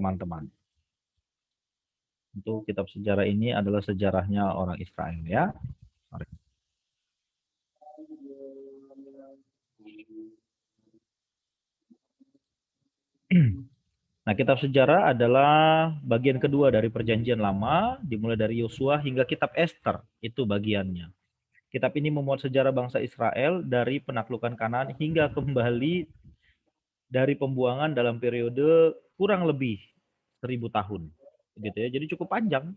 teman-teman. Untuk kitab sejarah ini adalah sejarahnya orang Israel ya. Nah, kitab sejarah adalah bagian kedua dari perjanjian lama, dimulai dari Yosua hingga kitab Ester, itu bagiannya. Kitab ini memuat sejarah bangsa Israel dari penaklukan Kanaan hingga kembali dari pembuangan dalam periode kurang lebih 1000 tahun. Gitu ya. Jadi cukup panjang.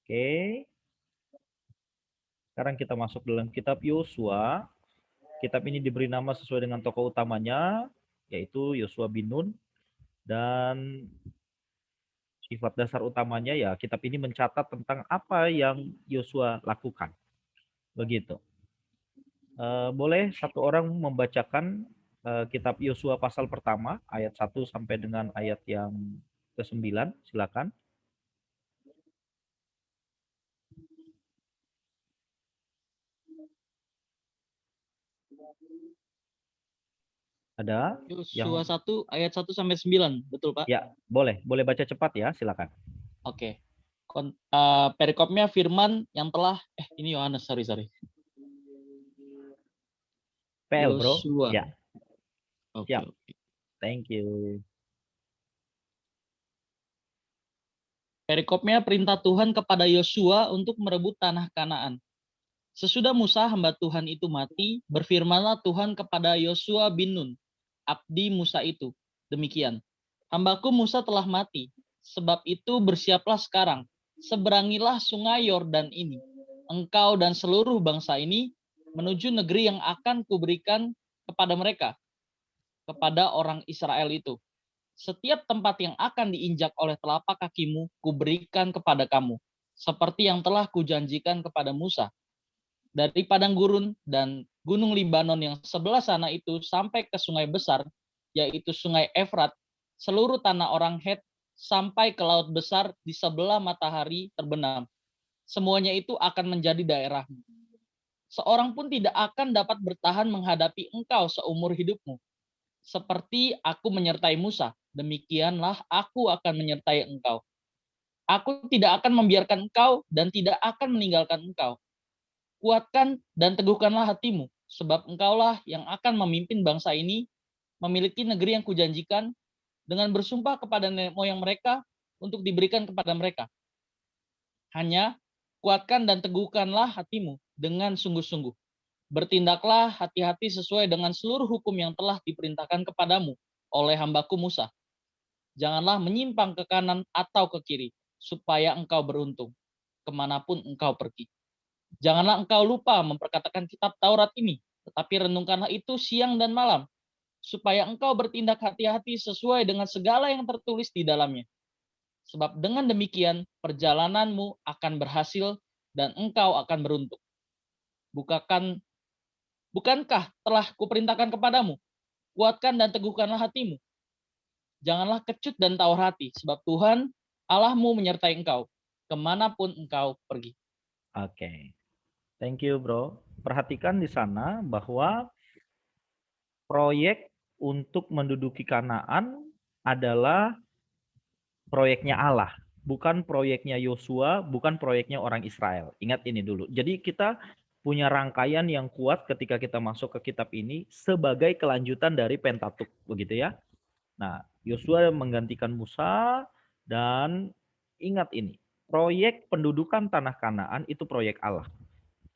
Oke. Sekarang kita masuk dalam kitab Yosua. Kitab ini diberi nama sesuai dengan tokoh utamanya, yaitu Yosua bin Nun. Dan sifat dasar utamanya ya kitab ini mencatat tentang apa yang Yosua lakukan. Begitu. Boleh satu orang membacakan kitab Yosua pasal pertama ayat 1 sampai dengan ayat yang ke-9, silakan. Ada Yosua yang 1 ayat 1 sampai 9, betul Pak? ya, boleh baca cepat ya, silakan. Oke. Perikopnya firman yang telah ini Yohanes, sorry. PL bro, Yosua. ya, siap, Oke. thank you. Perikopnya perintah Tuhan kepada Yosua untuk merebut tanah Kanaan. Sesudah Musa hamba Tuhan itu mati, berfirmanlah Tuhan kepada Yosua bin Nun, abdi Musa itu. Demikian, hambaku Musa telah mati, sebab itu bersiaplah sekarang, seberangilah sungai Yordan ini, engkau dan seluruh bangsa ini, menuju negeri yang akan kuberikan kepada mereka, kepada orang Israel itu. Setiap tempat yang akan diinjak oleh telapak kakimu, kuberikan kepada kamu, seperti yang telah kujanjikan kepada Musa. Dari padang gurun dan gunung Libanon yang sebelah sana itu sampai ke sungai besar, yaitu sungai Efrat, seluruh tanah orang Het sampai ke laut besar di sebelah matahari terbenam. Semuanya itu akan menjadi daerahmu. Seorang pun tidak akan dapat bertahan menghadapi engkau seumur hidupmu. Seperti aku menyertai Musa, demikianlah aku akan menyertai engkau. Aku tidak akan membiarkan engkau dan tidak akan meninggalkan engkau. Kuatkan dan teguhkanlah hatimu, sebab engkaulah yang akan memimpin bangsa ini memiliki negeri yang kujanjikan dengan bersumpah kepada nenek moyang mereka untuk diberikan kepada mereka. Hanya kuatkan dan teguhkanlah hatimu dengan sungguh-sungguh. Bertindaklah hati-hati sesuai dengan seluruh hukum yang telah diperintahkan kepadamu oleh hambaku Musa. Janganlah menyimpang ke kanan atau ke kiri, supaya engkau beruntung kemanapun engkau pergi. Janganlah engkau lupa memperkatakan kitab Taurat ini, tetapi renungkanlah itu siang dan malam, supaya engkau bertindak hati-hati sesuai dengan segala yang tertulis di dalamnya. Sebab dengan demikian perjalananmu akan berhasil dan engkau akan beruntung. Bukankah telah kuperintahkan kepadamu? Kuatkan dan teguhkanlah hatimu. Janganlah kecut dan tawar hati, sebab Tuhan Allahmu menyertai engkau, kemanapun engkau pergi. Oke, thank you bro. Perhatikan di sana bahwa proyek untuk menduduki Kanaan adalah proyeknya Allah, bukan proyeknya Yosua, bukan proyeknya orang Israel. Ingat ini dulu. Jadi kita punya rangkaian yang kuat ketika kita masuk ke kitab ini sebagai kelanjutan dari Pentatuk, begitu ya. Nah, Yosua menggantikan Musa dan ingat ini, proyek pendudukan tanah Kanaan itu proyek Allah.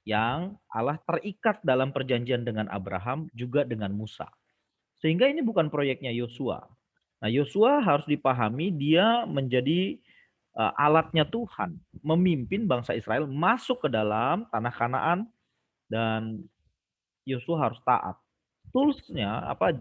Yang Allah terikat dalam perjanjian dengan Abraham juga dengan Musa. Sehingga ini bukan proyeknya Yosua. Nah, Yosua harus dipahami dia menjadi alatnya Tuhan, memimpin bangsa Israel masuk ke dalam tanah Kanaan dan Yosua harus taat. Toolsnya apa?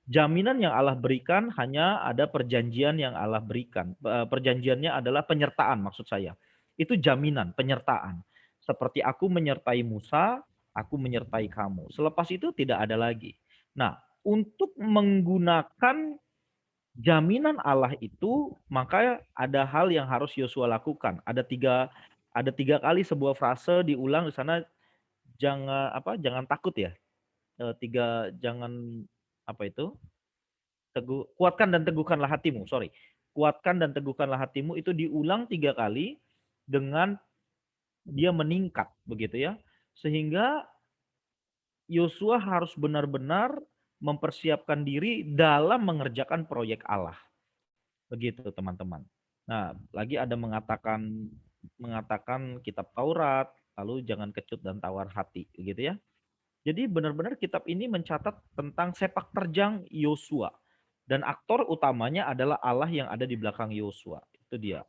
Jaminan yang Allah berikan hanya ada perjanjian yang Allah berikan. Perjanjiannya adalah penyertaan maksud saya. Itu jaminan, penyertaan. Seperti aku menyertai Musa, aku menyertai kamu. Selepas itu tidak ada lagi. Nah, untuk menggunakan jaminan Allah itu, maka ada hal yang harus Yosua lakukan. Ada tiga kali sebuah frase diulang di sana. Jangan takut ya. Jangan apa itu? Kuatkan dan teguhkanlah hatimu. Sorry. kuatkan dan teguhkanlah hatimu itu diulang 3 kali dengan dia meningkat begitu ya. Sehingga Yosua harus benar-benar mempersiapkan diri dalam mengerjakan proyek Allah. Begitu teman-teman. Nah, lagi ada mengatakan kitab Taurat, lalu jangan kecut dan tawar hati, gitu ya. Jadi benar-benar kitab ini mencatat tentang sepak terjang Yosua. Dan aktor utamanya adalah Allah yang ada di belakang Yosua. Itu dia.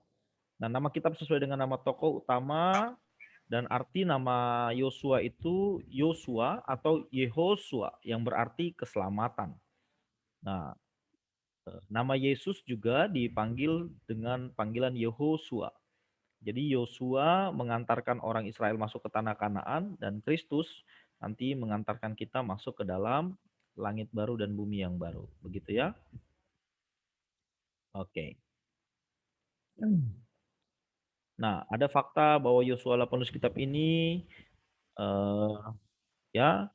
Nah, nama kitab sesuai dengan nama tokoh utama dan arti nama Yosua itu Yosua atau Yehosua yang berarti keselamatan. Nah, nama Yesus juga dipanggil dengan panggilan Yehosua. Jadi Yosua mengantarkan orang Israel masuk ke tanah Kanaan dan Kristus nanti mengantarkan kita masuk ke dalam langit baru dan bumi yang baru. Begitu ya. Oke. Nah, ada fakta bahwa Yosua penulis kitab ini ya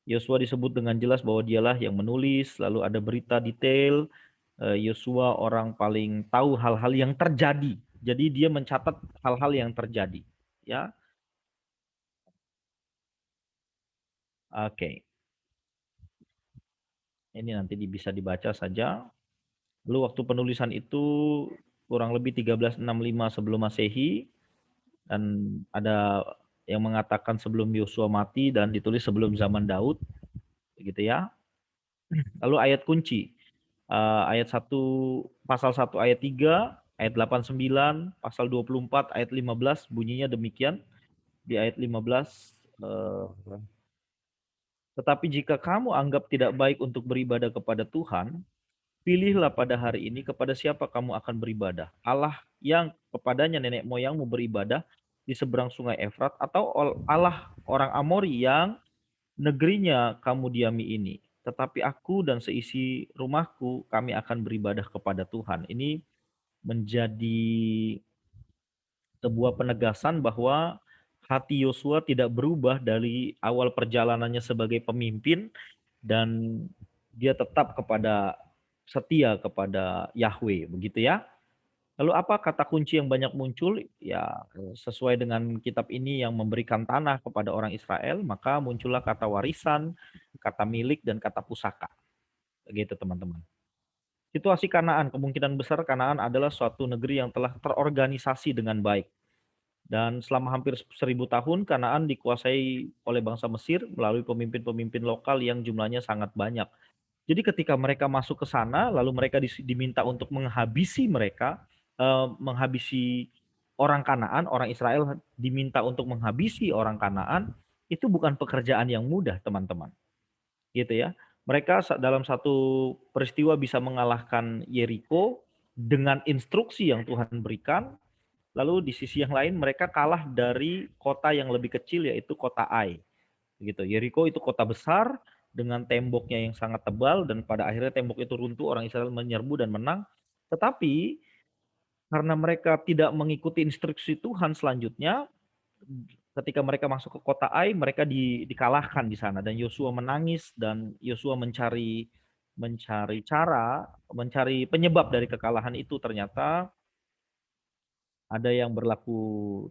Yosua disebut dengan jelas bahwa dialah yang menulis, lalu ada berita detail Yosua orang paling tahu hal-hal yang terjadi. Jadi dia mencatat hal-hal yang terjadi, ya. Oke. Ini nanti bisa dibaca saja. Lalu waktu penulisan itu kurang lebih 1365 sebelum Masehi dan ada yang mengatakan sebelum Yosua mati dan ditulis sebelum zaman Daud, begitu ya. Lalu ayat kunci ayat 1 pasal 1 ayat 3, ayat 89, pasal 24 ayat 15 bunyinya demikian. Di ayat 15 tetapi jika kamu anggap tidak baik untuk beribadah kepada Tuhan, pilihlah pada hari ini kepada siapa kamu akan beribadah. Allah yang kepadanya nenek moyangmu beribadah di seberang sungai Efrat atau Allah orang Amori yang negerinya kamu diami ini. Tetapi aku dan seisi rumahku kami akan beribadah kepada Tuhan. Ini menjadi sebuah penegasan bahwa hati Yosua tidak berubah dari awal perjalanannya sebagai pemimpin dan dia tetap setia kepada Yahweh, begitu ya. Lalu apa kata kunci yang banyak muncul? Ya, sesuai dengan kitab ini yang memberikan tanah kepada orang Israel, maka muncullah kata warisan, kata milik, dan kata pusaka. Begitu teman-teman. Situasi Kanaan, kemungkinan besar Kanaan adalah suatu negeri yang telah terorganisasi dengan baik. Dan selama hampir 1000 tahun, Kanaan dikuasai oleh bangsa Mesir melalui pemimpin-pemimpin lokal yang jumlahnya sangat banyak. Jadi ketika mereka masuk ke sana, lalu mereka diminta untuk menghabisi mereka, menghabisi orang Kanaan, orang Israel diminta untuk menghabisi orang Kanaan, itu bukan pekerjaan yang mudah, teman-teman. Gitu ya. Mereka dalam satu peristiwa bisa mengalahkan Yeriko dengan instruksi yang Tuhan berikan. Lalu di sisi yang lain mereka kalah dari kota yang lebih kecil yaitu kota Ai. Begitu. Yeriko itu kota besar dengan temboknya yang sangat tebal dan pada akhirnya tembok itu runtuh, orang Israel menyerbu dan menang. Tetapi karena mereka tidak mengikuti instruksi Tuhan selanjutnya, ketika mereka masuk ke kota Ai, mereka dikalahkan di sana dan Yosua menangis dan Yosua mencari penyebab dari kekalahan itu ternyata ada yang berlaku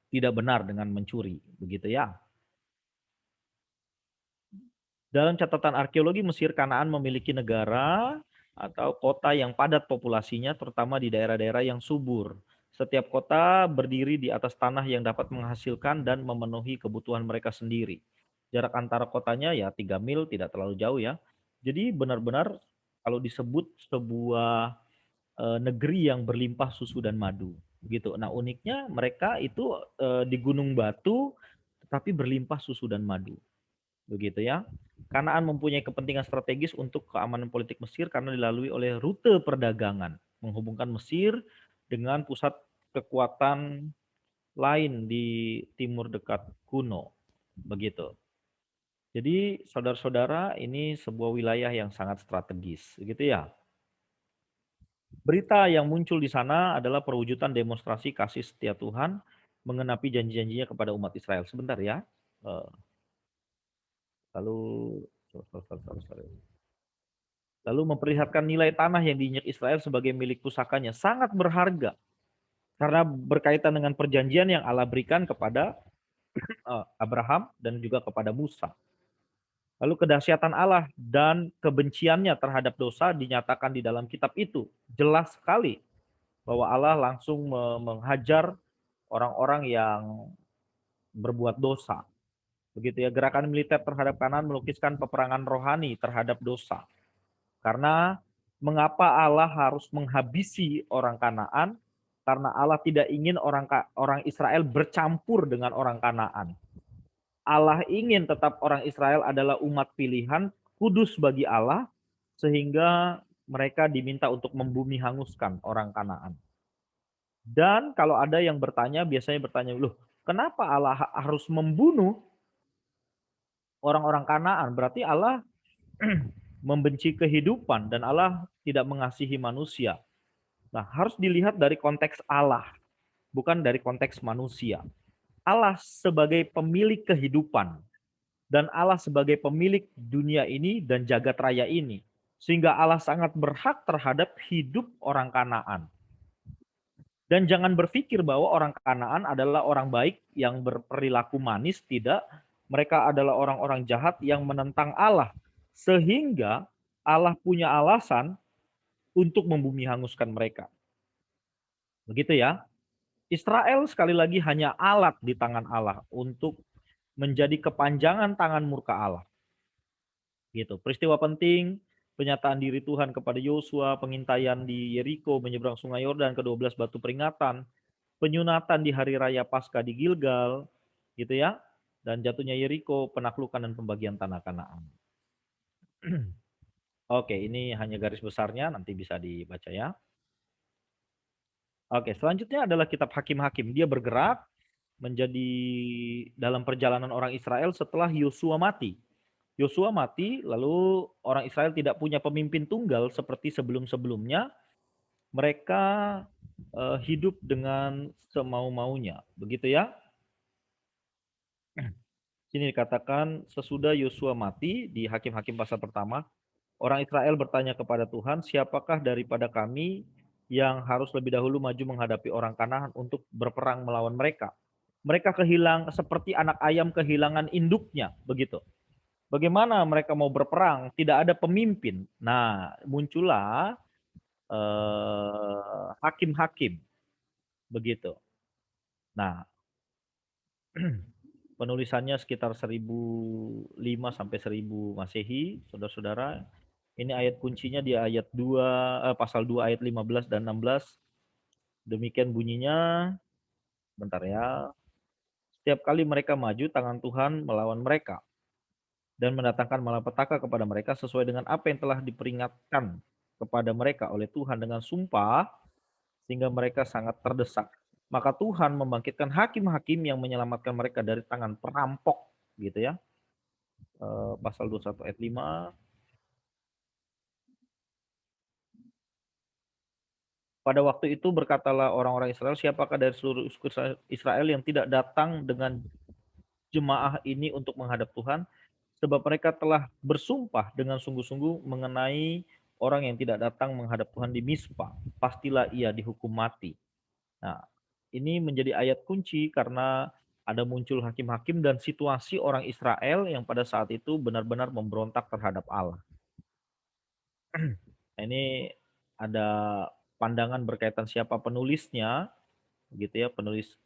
tidak benar dengan mencuri, begitu ya. Dalam catatan arkeologi Mesir, Kanaan memiliki negara atau kota yang padat populasinya, terutama di daerah-daerah yang subur. Setiap kota berdiri di atas tanah yang dapat menghasilkan dan memenuhi kebutuhan mereka sendiri. Jarak antara kotanya ya 3 mil, tidak terlalu jauh ya. Jadi benar-benar kalau disebut sebuah negeri yang berlimpah susu dan madu. Begitu. Nah uniknya mereka itu di Gunung Batu tetapi berlimpah susu dan madu. Begitu ya. Kanaan mempunyai kepentingan strategis untuk keamanan politik Mesir karena dilalui oleh rute perdagangan menghubungkan Mesir dengan pusat kekuatan lain di timur dekat kuno. Begitu. Jadi saudara-saudara ini sebuah wilayah yang sangat strategis, gitu ya. Berita yang muncul di sana adalah perwujudan demonstrasi kasih setia Tuhan mengenapi janji-janjinya kepada umat Israel. Sebentar ya. Lalu sorry. Lalu memperlihatkan nilai tanah yang diinjak Israel sebagai milik pusakanya sangat berharga karena berkaitan dengan perjanjian yang Allah berikan kepada Abraham dan juga kepada Musa. Lalu kedahsyatan Allah dan kebenciannya terhadap dosa dinyatakan di dalam kitab itu. Jelas sekali bahwa Allah langsung menghajar orang-orang yang berbuat dosa. Begitu ya, gerakan militer terhadap Kanaan melukiskan peperangan rohani terhadap dosa. Karena mengapa Allah harus menghabisi orang Kanaan? Karena Allah tidak ingin orang Israel bercampur dengan orang Kanaan. Allah ingin tetap orang Israel adalah umat pilihan, kudus bagi Allah, sehingga mereka diminta untuk membumi hanguskan orang Kanaan. Dan kalau ada yang bertanya, biasanya bertanya, loh, kenapa Allah harus membunuh orang-orang Kanaan? Berarti Allah membenci kehidupan dan Allah tidak mengasihi manusia. Nah, harus dilihat dari konteks Allah, bukan dari konteks manusia. Allah sebagai pemilik kehidupan dan Allah sebagai pemilik dunia ini dan jagat raya ini. Sehingga Allah sangat berhak terhadap hidup orang Kanaan. Dan jangan berpikir bahwa orang Kanaan adalah orang baik yang berperilaku manis, tidak. Mereka adalah orang-orang jahat yang menentang Allah. Sehingga Allah punya alasan untuk membumi hanguskan mereka. Begitu ya. Israel sekali lagi hanya alat di tangan Allah untuk menjadi kepanjangan tangan murka Allah. Gitu. Peristiwa penting, penyataan diri Tuhan kepada Yosua, pengintaian di Yeriko, menyeberang sungai Yordan, ke-12 batu peringatan, penyunatan di hari raya Paskah di Gilgal, gitu ya. Dan jatuhnya Yeriko, penaklukan dan pembagian tanah Kanaan. Oke, ini hanya garis besarnya, nanti bisa dibaca ya. Oke, selanjutnya adalah kitab Hakim-Hakim. Dia bergerak menjadi dalam perjalanan orang Israel setelah Yosua mati. Yosua mati, lalu orang Israel tidak punya pemimpin tunggal seperti sebelum-sebelumnya. Mereka hidup dengan semau-maunya, begitu ya. Sini dikatakan sesudah Yosua mati di Hakim-Hakim pasal pertama, orang Israel bertanya kepada Tuhan, siapakah daripada kami yang harus lebih dahulu maju menghadapi orang Kanaan untuk berperang melawan mereka? Mereka seperti anak ayam kehilangan induknya, begitu. Bagaimana mereka mau berperang? Tidak ada pemimpin. Nah, muncullah hakim-hakim, begitu. Nah, penulisannya sekitar 1005 sampai 1000 Masehi, saudara-saudara. Ini ayat kuncinya di ayat 2, pasal 2 ayat 15 dan 16. Demikian bunyinya. Bentar ya. Setiap kali mereka maju, tangan Tuhan melawan mereka dan mendatangkan malapetaka kepada mereka sesuai dengan apa yang telah diperingatkan kepada mereka oleh Tuhan dengan sumpah, sehingga mereka sangat terdesak. Maka Tuhan membangkitkan hakim-hakim yang menyelamatkan mereka dari tangan perampok, gitu ya. Pasal 21 ayat 5. Pada waktu itu berkatalah orang-orang Israel, siapakah dari seluruh suku Israel yang tidak datang dengan jemaah ini untuk menghadap Tuhan? Sebab mereka telah bersumpah dengan sungguh-sungguh mengenai orang yang tidak datang menghadap Tuhan di Mispa. Pastilah ia dihukum mati. Nah, ini menjadi ayat kunci karena ada muncul hakim-hakim dan situasi orang Israel yang pada saat itu benar-benar memberontak terhadap Allah. Nah, ini ada pandangan berkaitan siapa penulisnya, gitu ya, penulis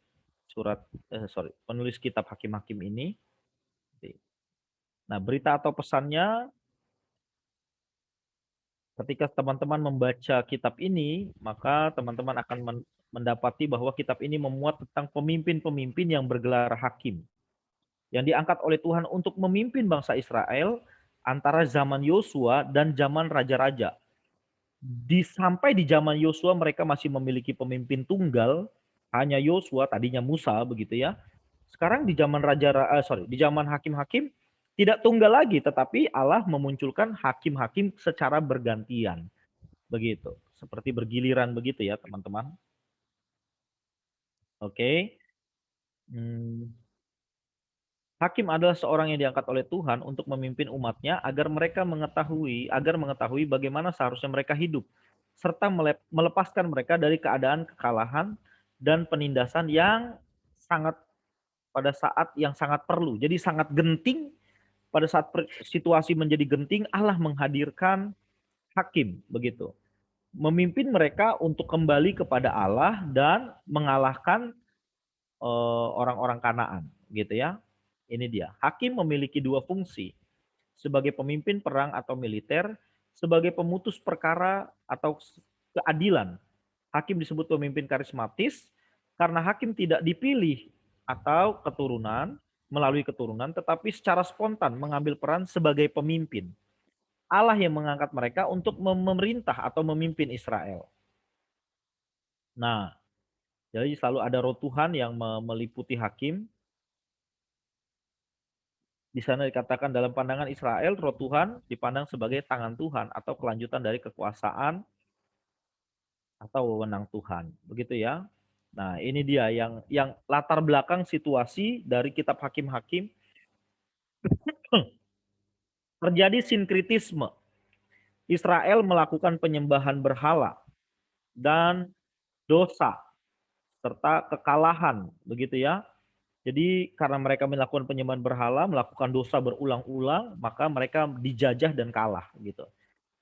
penulis kitab Hakim-Hakim ini. Nah, berita atau pesannya, ketika teman-teman membaca kitab ini, maka teman-teman akan mendapati bahwa kitab ini memuat tentang pemimpin-pemimpin yang bergelar hakim, yang diangkat oleh Tuhan untuk memimpin bangsa Israel antara zaman Yosua dan zaman raja-raja. Sampai di zaman Yosua mereka masih memiliki pemimpin tunggal, hanya Yosua, tadinya Musa, begitu ya. Sekarang di zaman di zaman hakim-hakim tidak tunggal lagi, tetapi Allah memunculkan hakim-hakim secara bergantian, begitu, seperti bergiliran begitu ya teman-teman. Oke. Hakim adalah seorang yang diangkat oleh Tuhan untuk memimpin umatnya agar mengetahui bagaimana seharusnya mereka hidup, serta melepaskan mereka dari keadaan kekalahan dan penindasan yang sangat pada saat yang sangat perlu. Jadi sangat genting pada saat situasi menjadi genting, Allah menghadirkan hakim begitu. Memimpin mereka untuk kembali kepada Allah dan mengalahkan orang-orang Kanaan, gitu ya. Ini dia. Hakim memiliki dua fungsi, sebagai pemimpin perang atau militer, sebagai pemutus perkara atau keadilan. Hakim disebut pemimpin karismatis karena hakim tidak dipilih atau melalui keturunan, tetapi secara spontan mengambil peran sebagai pemimpin. Allah yang mengangkat mereka untuk memerintah atau memimpin Israel. Nah, jadi selalu ada roh Tuhan yang meliputi hakim. Di sana dikatakan dalam pandangan Israel, roh Tuhan dipandang sebagai tangan Tuhan atau kelanjutan dari kekuasaan atau wewenang Tuhan. Begitu ya. Nah, ini dia yang latar belakang situasi dari kitab Hakim-Hakim. Terjadi sinkritisme. Israel melakukan penyembahan berhala dan dosa serta kekalahan, begitu ya. Jadi karena mereka melakukan penyembahan berhala, melakukan dosa berulang-ulang, maka mereka dijajah dan kalah gitu.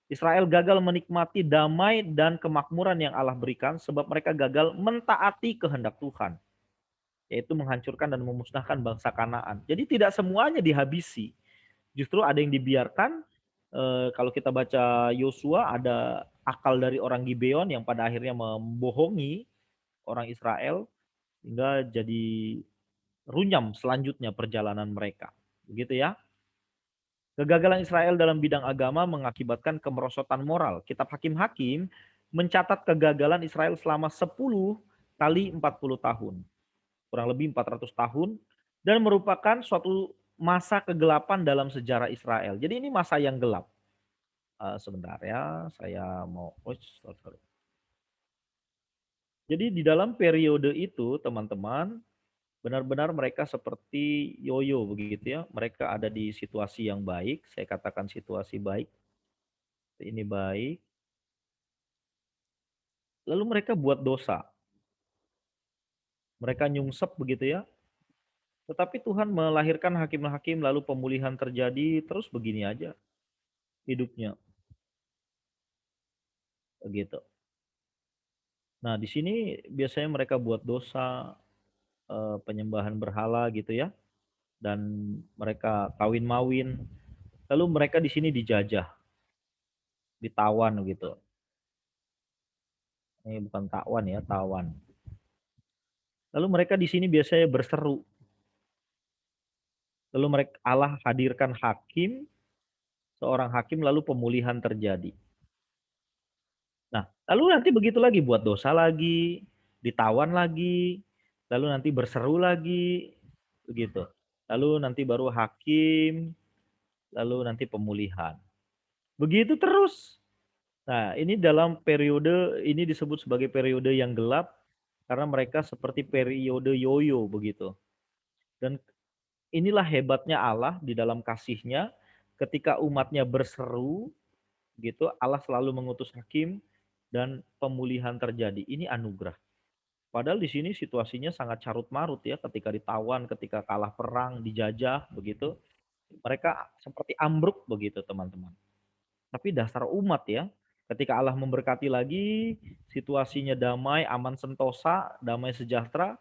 Israel gagal menikmati damai dan kemakmuran yang Allah berikan sebab mereka gagal mentaati kehendak Tuhan, yaitu menghancurkan dan memusnahkan bangsa Kanaan. Jadi tidak semuanya dihabisi. Justru ada yang dibiarkan. Kalau kita baca Yosua, ada akal dari orang Gibeon yang pada akhirnya membohongi orang Israel hingga jadi runyam selanjutnya perjalanan mereka. Begitu ya. Kegagalan Israel dalam bidang agama mengakibatkan kemerosotan moral. Kitab Hakim-Hakim mencatat kegagalan Israel selama 10 kali 40 tahun. Kurang lebih 400 tahun. Dan merupakan suatu masa kegelapan dalam sejarah Israel. Jadi ini masa yang gelap. Sebentar ya, saya mau... sorry. Jadi di dalam periode itu, teman-teman, benar-benar mereka seperti yoyo begitu ya. Mereka ada di situasi yang baik, saya katakan situasi baik. Ini baik. Lalu mereka buat dosa. Mereka nyungsep begitu ya. Tetapi Tuhan melahirkan hakim-hakim lalu pemulihan terjadi terus begini aja hidupnya. Begitu. Nah, di sini biasanya mereka buat dosa, penyembahan berhala gitu ya. Dan mereka kawin mawin. Lalu mereka di sini dijajah, ditawan gitu. Ini bukan takwan ya, tawan. Lalu mereka di sini biasanya berseru. Lalu mereka Allah hadirkan hakim, seorang hakim lalu pemulihan terjadi. Nah, lalu nanti begitu lagi buat dosa lagi, ditawan lagi, lalu nanti berseru lagi, begitu. Lalu nanti baru hakim, lalu nanti pemulihan. Begitu terus. Nah, ini dalam periode ini disebut sebagai periode yang gelap karena mereka seperti periode yoyo begitu. Dan inilah hebatnya Allah di dalam kasihnya ketika umatnya berseru gitu, Allah selalu mengutus hakim dan pemulihan terjadi. Ini anugerah. Padahal di sini situasinya sangat carut marut ya, ketika ditawan, ketika kalah perang, dijajah begitu. Mereka seperti ambruk begitu, teman-teman. Tapi dasar umat ya, ketika Allah memberkati lagi, situasinya damai, aman sentosa, damai sejahtera,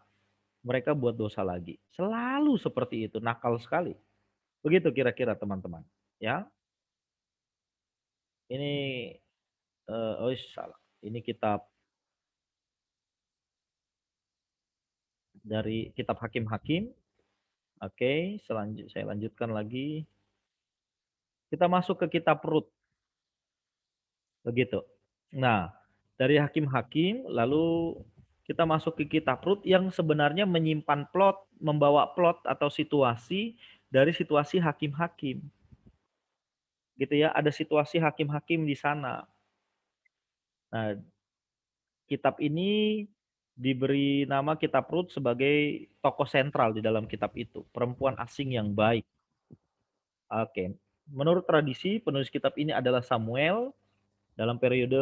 mereka buat dosa lagi. Selalu seperti itu, nakal sekali. Begitu kira-kira teman-teman. Ya, ini salah. Ini kitab dari kitab Hakim-Hakim. Oke, saya lanjutkan lagi. Kita masuk ke kitab Rut. Begitu. Nah, dari Hakim-Hakim lalu kita masuk ke kitab Rut yang sebenarnya menyimpan plot, membawa plot atau situasi dari situasi Hakim-Hakim. Gitu ya, ada situasi Hakim-Hakim di sana. Nah, kitab ini diberi nama kitab Rut sebagai tokoh sentral di dalam kitab itu, perempuan asing yang baik. Oke, menurut tradisi penulis kitab ini adalah Samuel dalam periode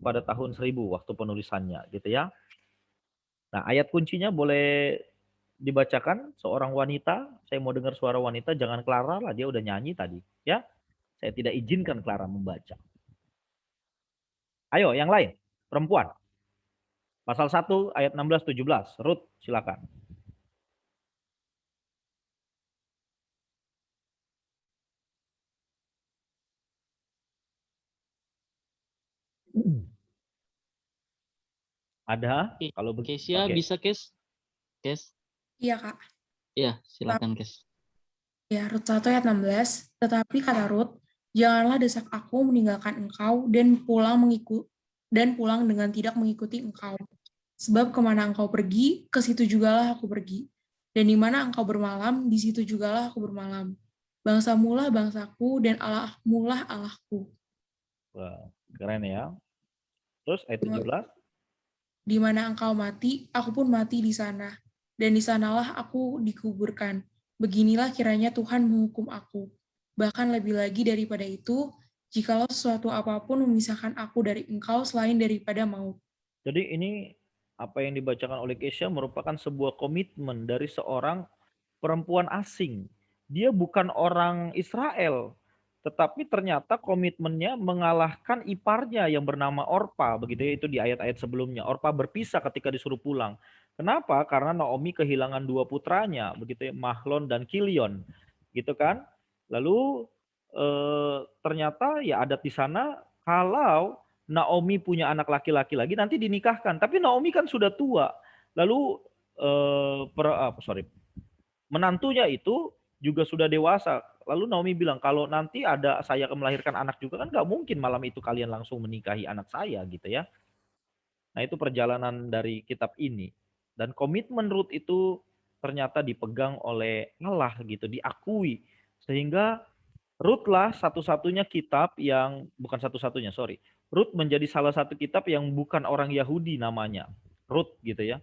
pada tahun 1000 waktu penulisannya gitu ya. Nah, ayat kuncinya boleh dibacakan seorang wanita. Saya mau dengar suara wanita, jangan Clara lah, dia udah nyanyi tadi ya. Saya tidak izinkan Clara membaca. Ayo yang lain, perempuan. Pasal 1 ayat 16-17. Ruth, silakan. Ada? Oke, Kalau Kesia oke. bisa, Kes? Kes? Iya, Kak. Iya, silakan, Kes. Ya, Rut 1 ayat 16. Tetapi kata Rut, janganlah desak aku meninggalkan engkau dan pulang dengan tidak mengikuti engkau. Sebab kemana engkau pergi, ke situ jugalah aku pergi. Dan di mana engkau bermalam, di situ jugalah aku bermalam. Bangsamulah bangsaku, dan Allahmulah Allahku. Wah, keren ya. Terus ayat 17. Di mana engkau mati, aku pun mati di sana. Dan di sanalah aku dikuburkan. Beginilah kiranya Tuhan menghukum aku. Bahkan lebih lagi daripada itu, jikalau sesuatu apapun memisahkan aku dari engkau selain daripada maut. Jadi ini apa yang dibacakan oleh Kesia merupakan sebuah komitmen dari seorang perempuan asing. Dia bukan orang Israel, tetapi ternyata komitmennya mengalahkan iparnya yang bernama Orpa, begitu ya, itu di ayat-ayat sebelumnya. Orpa berpisah ketika disuruh pulang. Kenapa? Karena Naomi kehilangan dua putranya, begitu ya, Mahlon dan Kilion, gitu kan? Lalu ternyata ya adat di sana kalau Naomi punya anak laki-laki lagi nanti dinikahkan, tapi Naomi kan sudah tua. Lalu menantunya itu juga sudah dewasa. Lalu Naomi bilang, kalau nanti ada saya akan melahirkan anak juga kan nggak mungkin malam itu kalian langsung menikahi anak saya gitu ya. Nah itu perjalanan dari kitab ini. Dan komitmen Ruth itu ternyata dipegang oleh Allah gitu, diakui. Sehingga Ruth lah satu-satunya kitab yang, bukan satu-satunya, sorry. Ruth menjadi salah satu kitab yang bukan orang Yahudi namanya. Ruth gitu ya.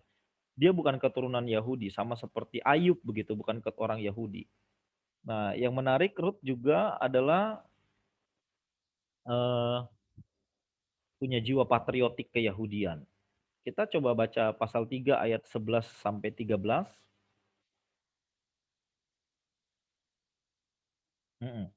Dia bukan keturunan Yahudi, sama seperti Ayub begitu, bukan ke orang Yahudi. Nah, yang menarik Ruth juga adalah eh, punya jiwa patriotik keyahudian. Kita coba baca pasal 3 ayat 11 sampai 13. Mm-mm.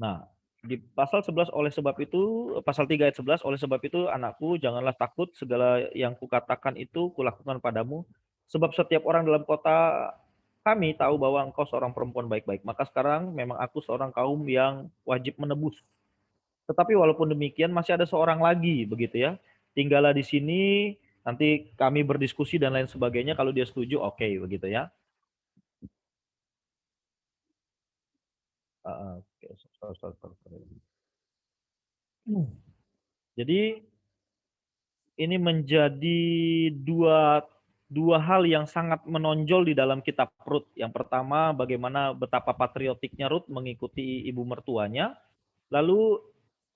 Nah, di pasal 11 oleh sebab itu, pasal 3 ayat 11, oleh sebab itu anakku janganlah takut segala yang kukatakan itu kulakukan padamu. Sebab setiap orang dalam kota kami tahu bahwa engkau seorang perempuan baik-baik. Maka sekarang memang aku seorang kaum yang wajib menebus. Tetapi walaupun demikian masih ada seorang lagi begitu ya. Tinggallah di sini, nanti kami berdiskusi dan lain sebagainya. Kalau dia setuju, oke begitu ya. Oke, Jadi ini menjadi dua dua hal yang sangat menonjol di dalam kitab Rut. Yang pertama, bagaimana betapa patriotiknya Rut mengikuti ibu mertuanya. Lalu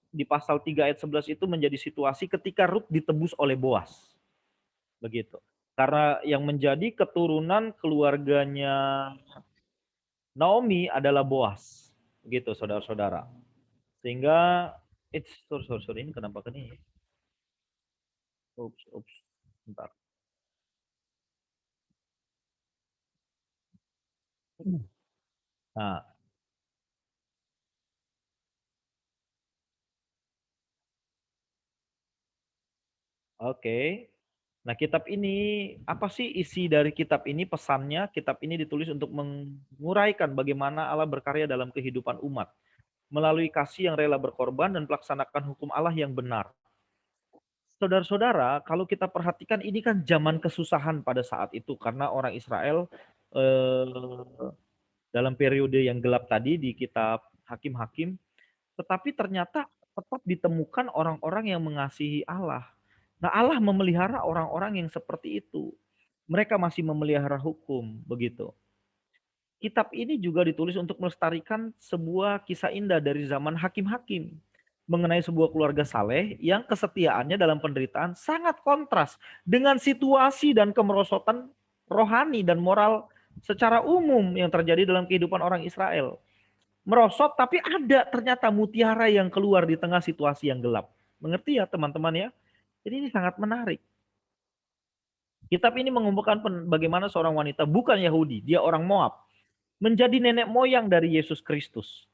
di pasal 3 ayat 11 itu menjadi situasi ketika Rut ditebus oleh Boas. Begitu. Karena yang menjadi keturunan keluarganya Naomi adalah Boas. Begitu, saudara-saudara. Sehingga sorry, ini kenapa ini? Ups, bentar. Nah, oke. Nah, kitab ini, apa sih isi dari kitab ini? Pesannya, kitab ini ditulis untuk menguraikan bagaimana Allah berkarya dalam kehidupan umat. Melalui kasih yang rela berkorban dan melaksanakan hukum Allah yang benar. Saudara-saudara, kalau kita perhatikan ini kan zaman kesusahan pada saat itu. Karena orang Israel eh, dalam periode yang gelap tadi di kitab Hakim-Hakim. Tetapi ternyata tetap ditemukan orang-orang yang mengasihi Allah. Nah, Allah memelihara orang-orang yang seperti itu. Mereka masih memelihara hukum, begitu. Kitab ini juga ditulis untuk melestarikan sebuah kisah indah dari zaman hakim-hakim. mengenai sebuah keluarga saleh yang kesetiaannya dalam penderitaan sangat kontras dengan situasi dan kemerosotan rohani dan moral secara umum yang terjadi dalam kehidupan orang Israel. Merosot tapi ada ternyata mutiara yang keluar di tengah situasi yang gelap. Mengerti ya teman-teman ya? Jadi ini sangat menarik. Kitab ini mengumpulkan bagaimana seorang wanita bukan Yahudi, dia orang Moab, menjadi nenek moyang dari Yesus Kristus.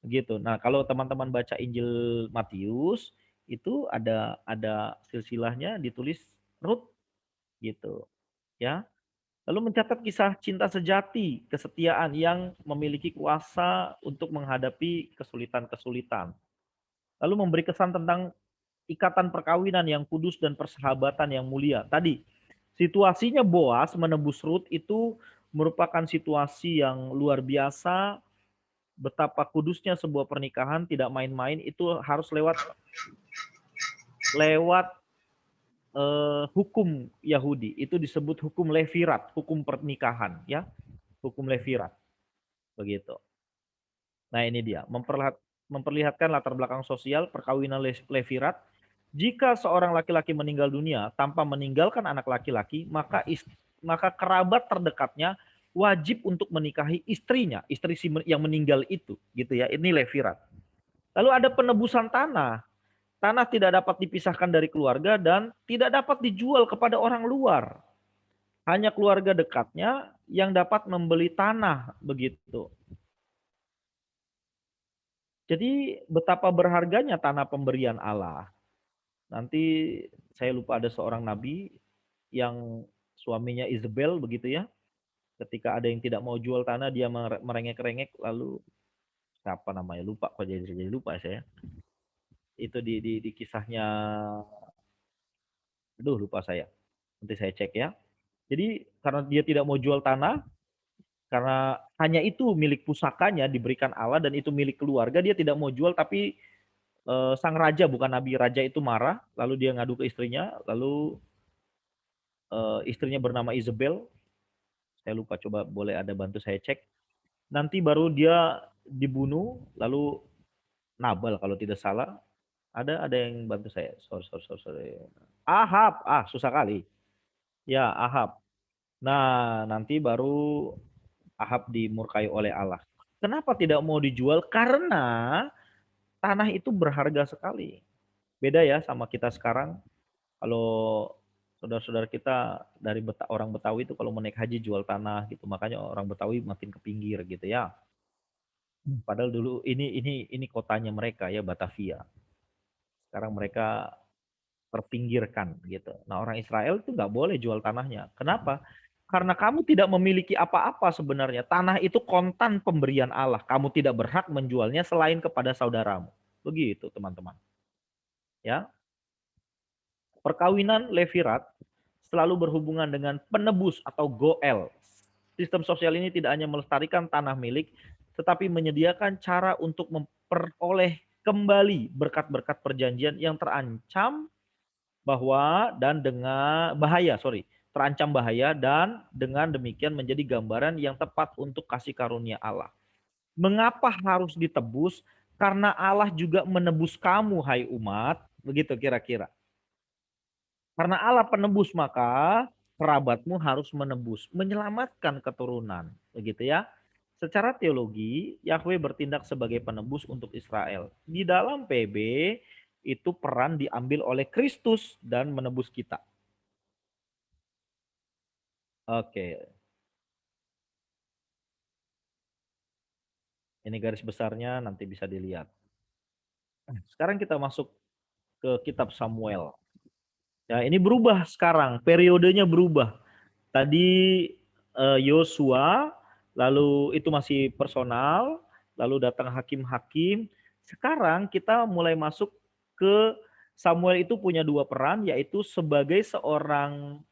Gitu. Nah, kalau teman-teman baca Injil Matius itu ada silsilahnya ditulis Ruth gitu, ya. Lalu mencatat kisah cinta sejati, kesetiaan yang memiliki kuasa untuk menghadapi kesulitan-kesulitan. Lalu memberi kesan tentang ikatan perkawinan yang kudus dan persahabatan yang mulia. Tadi situasinya Boas menebus Ruth itu merupakan situasi yang luar biasa. Betapa kudusnya sebuah pernikahan, tidak main-main, itu harus lewat hukum Yahudi. Itu disebut hukum Levirat, hukum pernikahan, ya, hukum Levirat, begitu. Nah ini dia, memperlihatkan latar belakang sosial perkawinan Levirat. Jika seorang laki-laki meninggal dunia tanpa meninggalkan anak laki-laki, maka kerabat terdekatnya wajib untuk menikahi istrinya, istri yang meninggal itu, gitu ya. Ini Levirat. Lalu ada penebusan tanah. Tanah tidak dapat dipisahkan dari keluarga dan tidak dapat dijual kepada orang luar. Hanya keluarga dekatnya yang dapat membeli tanah, begitu. Jadi betapa berharganya tanah pemberian Allah. Nanti saya lupa ada seorang nabi yang suaminya Isabel begitu ya. Ketika ada yang tidak mau jual tanah, dia merengek-rengek, lalu siapa namanya, lupa kok, jadi lupa saya. Itu di kisahnya, aduh lupa saya. Nanti saya cek ya. Jadi karena dia tidak mau jual tanah, karena hanya itu milik pusakanya diberikan Allah dan itu milik keluarga, dia tidak mau jual, tapi sang raja, bukan nabi, raja itu marah, lalu dia ngadu ke istrinya, lalu istrinya bernama Isabel. Saya lupa, coba boleh ada bantu saya cek. Nanti baru dia dibunuh, lalu Nabal kalau tidak salah. Ada yang bantu saya. Sorry. Ahab, susah kali. Ya, Ahab. Nah, nanti baru Ahab dimurkai oleh Allah. Kenapa tidak mau dijual? Karena tanah itu berharga sekali. Beda ya sama kita sekarang. Kalau saudara-saudara kita dari orang Betawi itu kalau mau naik haji jual tanah gitu. Makanya orang Betawi makin ke pinggir gitu ya. Padahal dulu ini kotanya mereka ya, Batavia. Sekarang mereka terpinggirkan gitu. Nah, orang Israel itu nggak boleh jual tanahnya. Kenapa? Karena kamu tidak memiliki apa-apa sebenarnya. Tanah itu kontan pemberian Allah. Kamu tidak berhak menjualnya selain kepada saudaramu. Begitu, teman-teman. Ya. Perkawinan Levirat selalu berhubungan dengan penebus atau goel. Sistem sosial ini tidak hanya melestarikan tanah milik, tetapi menyediakan cara untuk memperoleh kembali berkat-berkat perjanjian yang terancam terancam bahaya, dan dengan demikian menjadi gambaran yang tepat untuk kasih karunia Allah. Mengapa harus ditebus? Karena Allah juga menebus kamu, hai umat, begitu kira-kira. Karena Allah penebus, maka kerabatmu harus menebus, menyelamatkan keturunan, begitu ya. Secara teologi, Yahweh bertindak sebagai penebus untuk Israel. Di dalam PB, itu peran diambil oleh Kristus dan menebus kita. Oke. Ini garis besarnya, nanti bisa dilihat. Sekarang kita masuk ke kitab Samuel. Ya, ini berubah sekarang, periodenya berubah. Tadi Yosua, lalu itu masih personal, lalu datang hakim-hakim. Sekarang kita mulai masuk ke Samuel, itu punya dua peran, yaitu sebagai seorang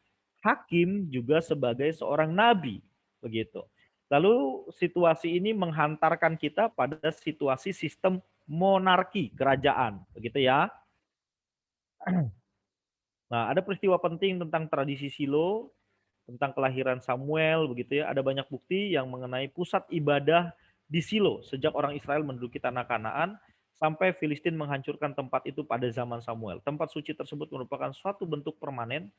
hakim juga sebagai seorang nabi, begitu. Lalu situasi ini menghantarkan kita pada situasi sistem monarki kerajaan, begitu ya. Nah, ada peristiwa penting tentang tradisi Silo, tentang kelahiran Samuel, begitu ya. Ada banyak bukti yang mengenai pusat ibadah di Silo sejak orang Israel menduduki tanah Kanaan. sampai Filistin menghancurkan tempat itu pada zaman Samuel. Tempat suci tersebut merupakan suatu bentuk permanen,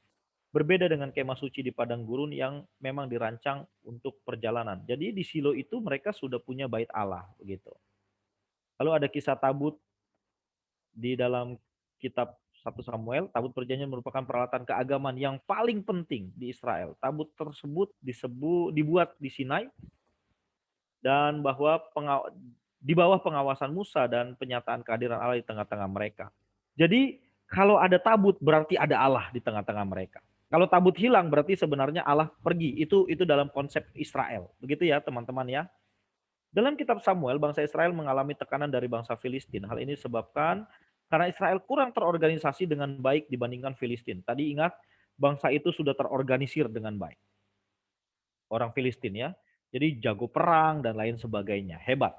berbeda dengan kemah suci di padang gurun yang memang dirancang untuk perjalanan. Jadi di Silo itu mereka sudah punya bait Allah begitu. Lalu ada kisah tabut di dalam kitab 1 Samuel. Tabut perjanjian merupakan peralatan keagamaan yang paling penting di Israel. Tabut tersebut dibuat di Sinai dan di bawah pengawasan Musa dan penyataan kehadiran Allah di tengah-tengah mereka. Jadi kalau ada tabut berarti ada Allah di tengah-tengah mereka. Kalau tabut hilang berarti sebenarnya Allah pergi. Itu dalam konsep Israel. Begitu ya teman-teman ya. Dalam kitab Samuel, bangsa Israel mengalami tekanan dari bangsa Filistin. Hal ini disebabkan karena Israel kurang terorganisasi dengan baik dibandingkan Filistin. Tadi ingat, bangsa itu sudah terorganisir dengan baik. Orang Filistin ya. Jadi jago perang dan lain sebagainya. Hebat.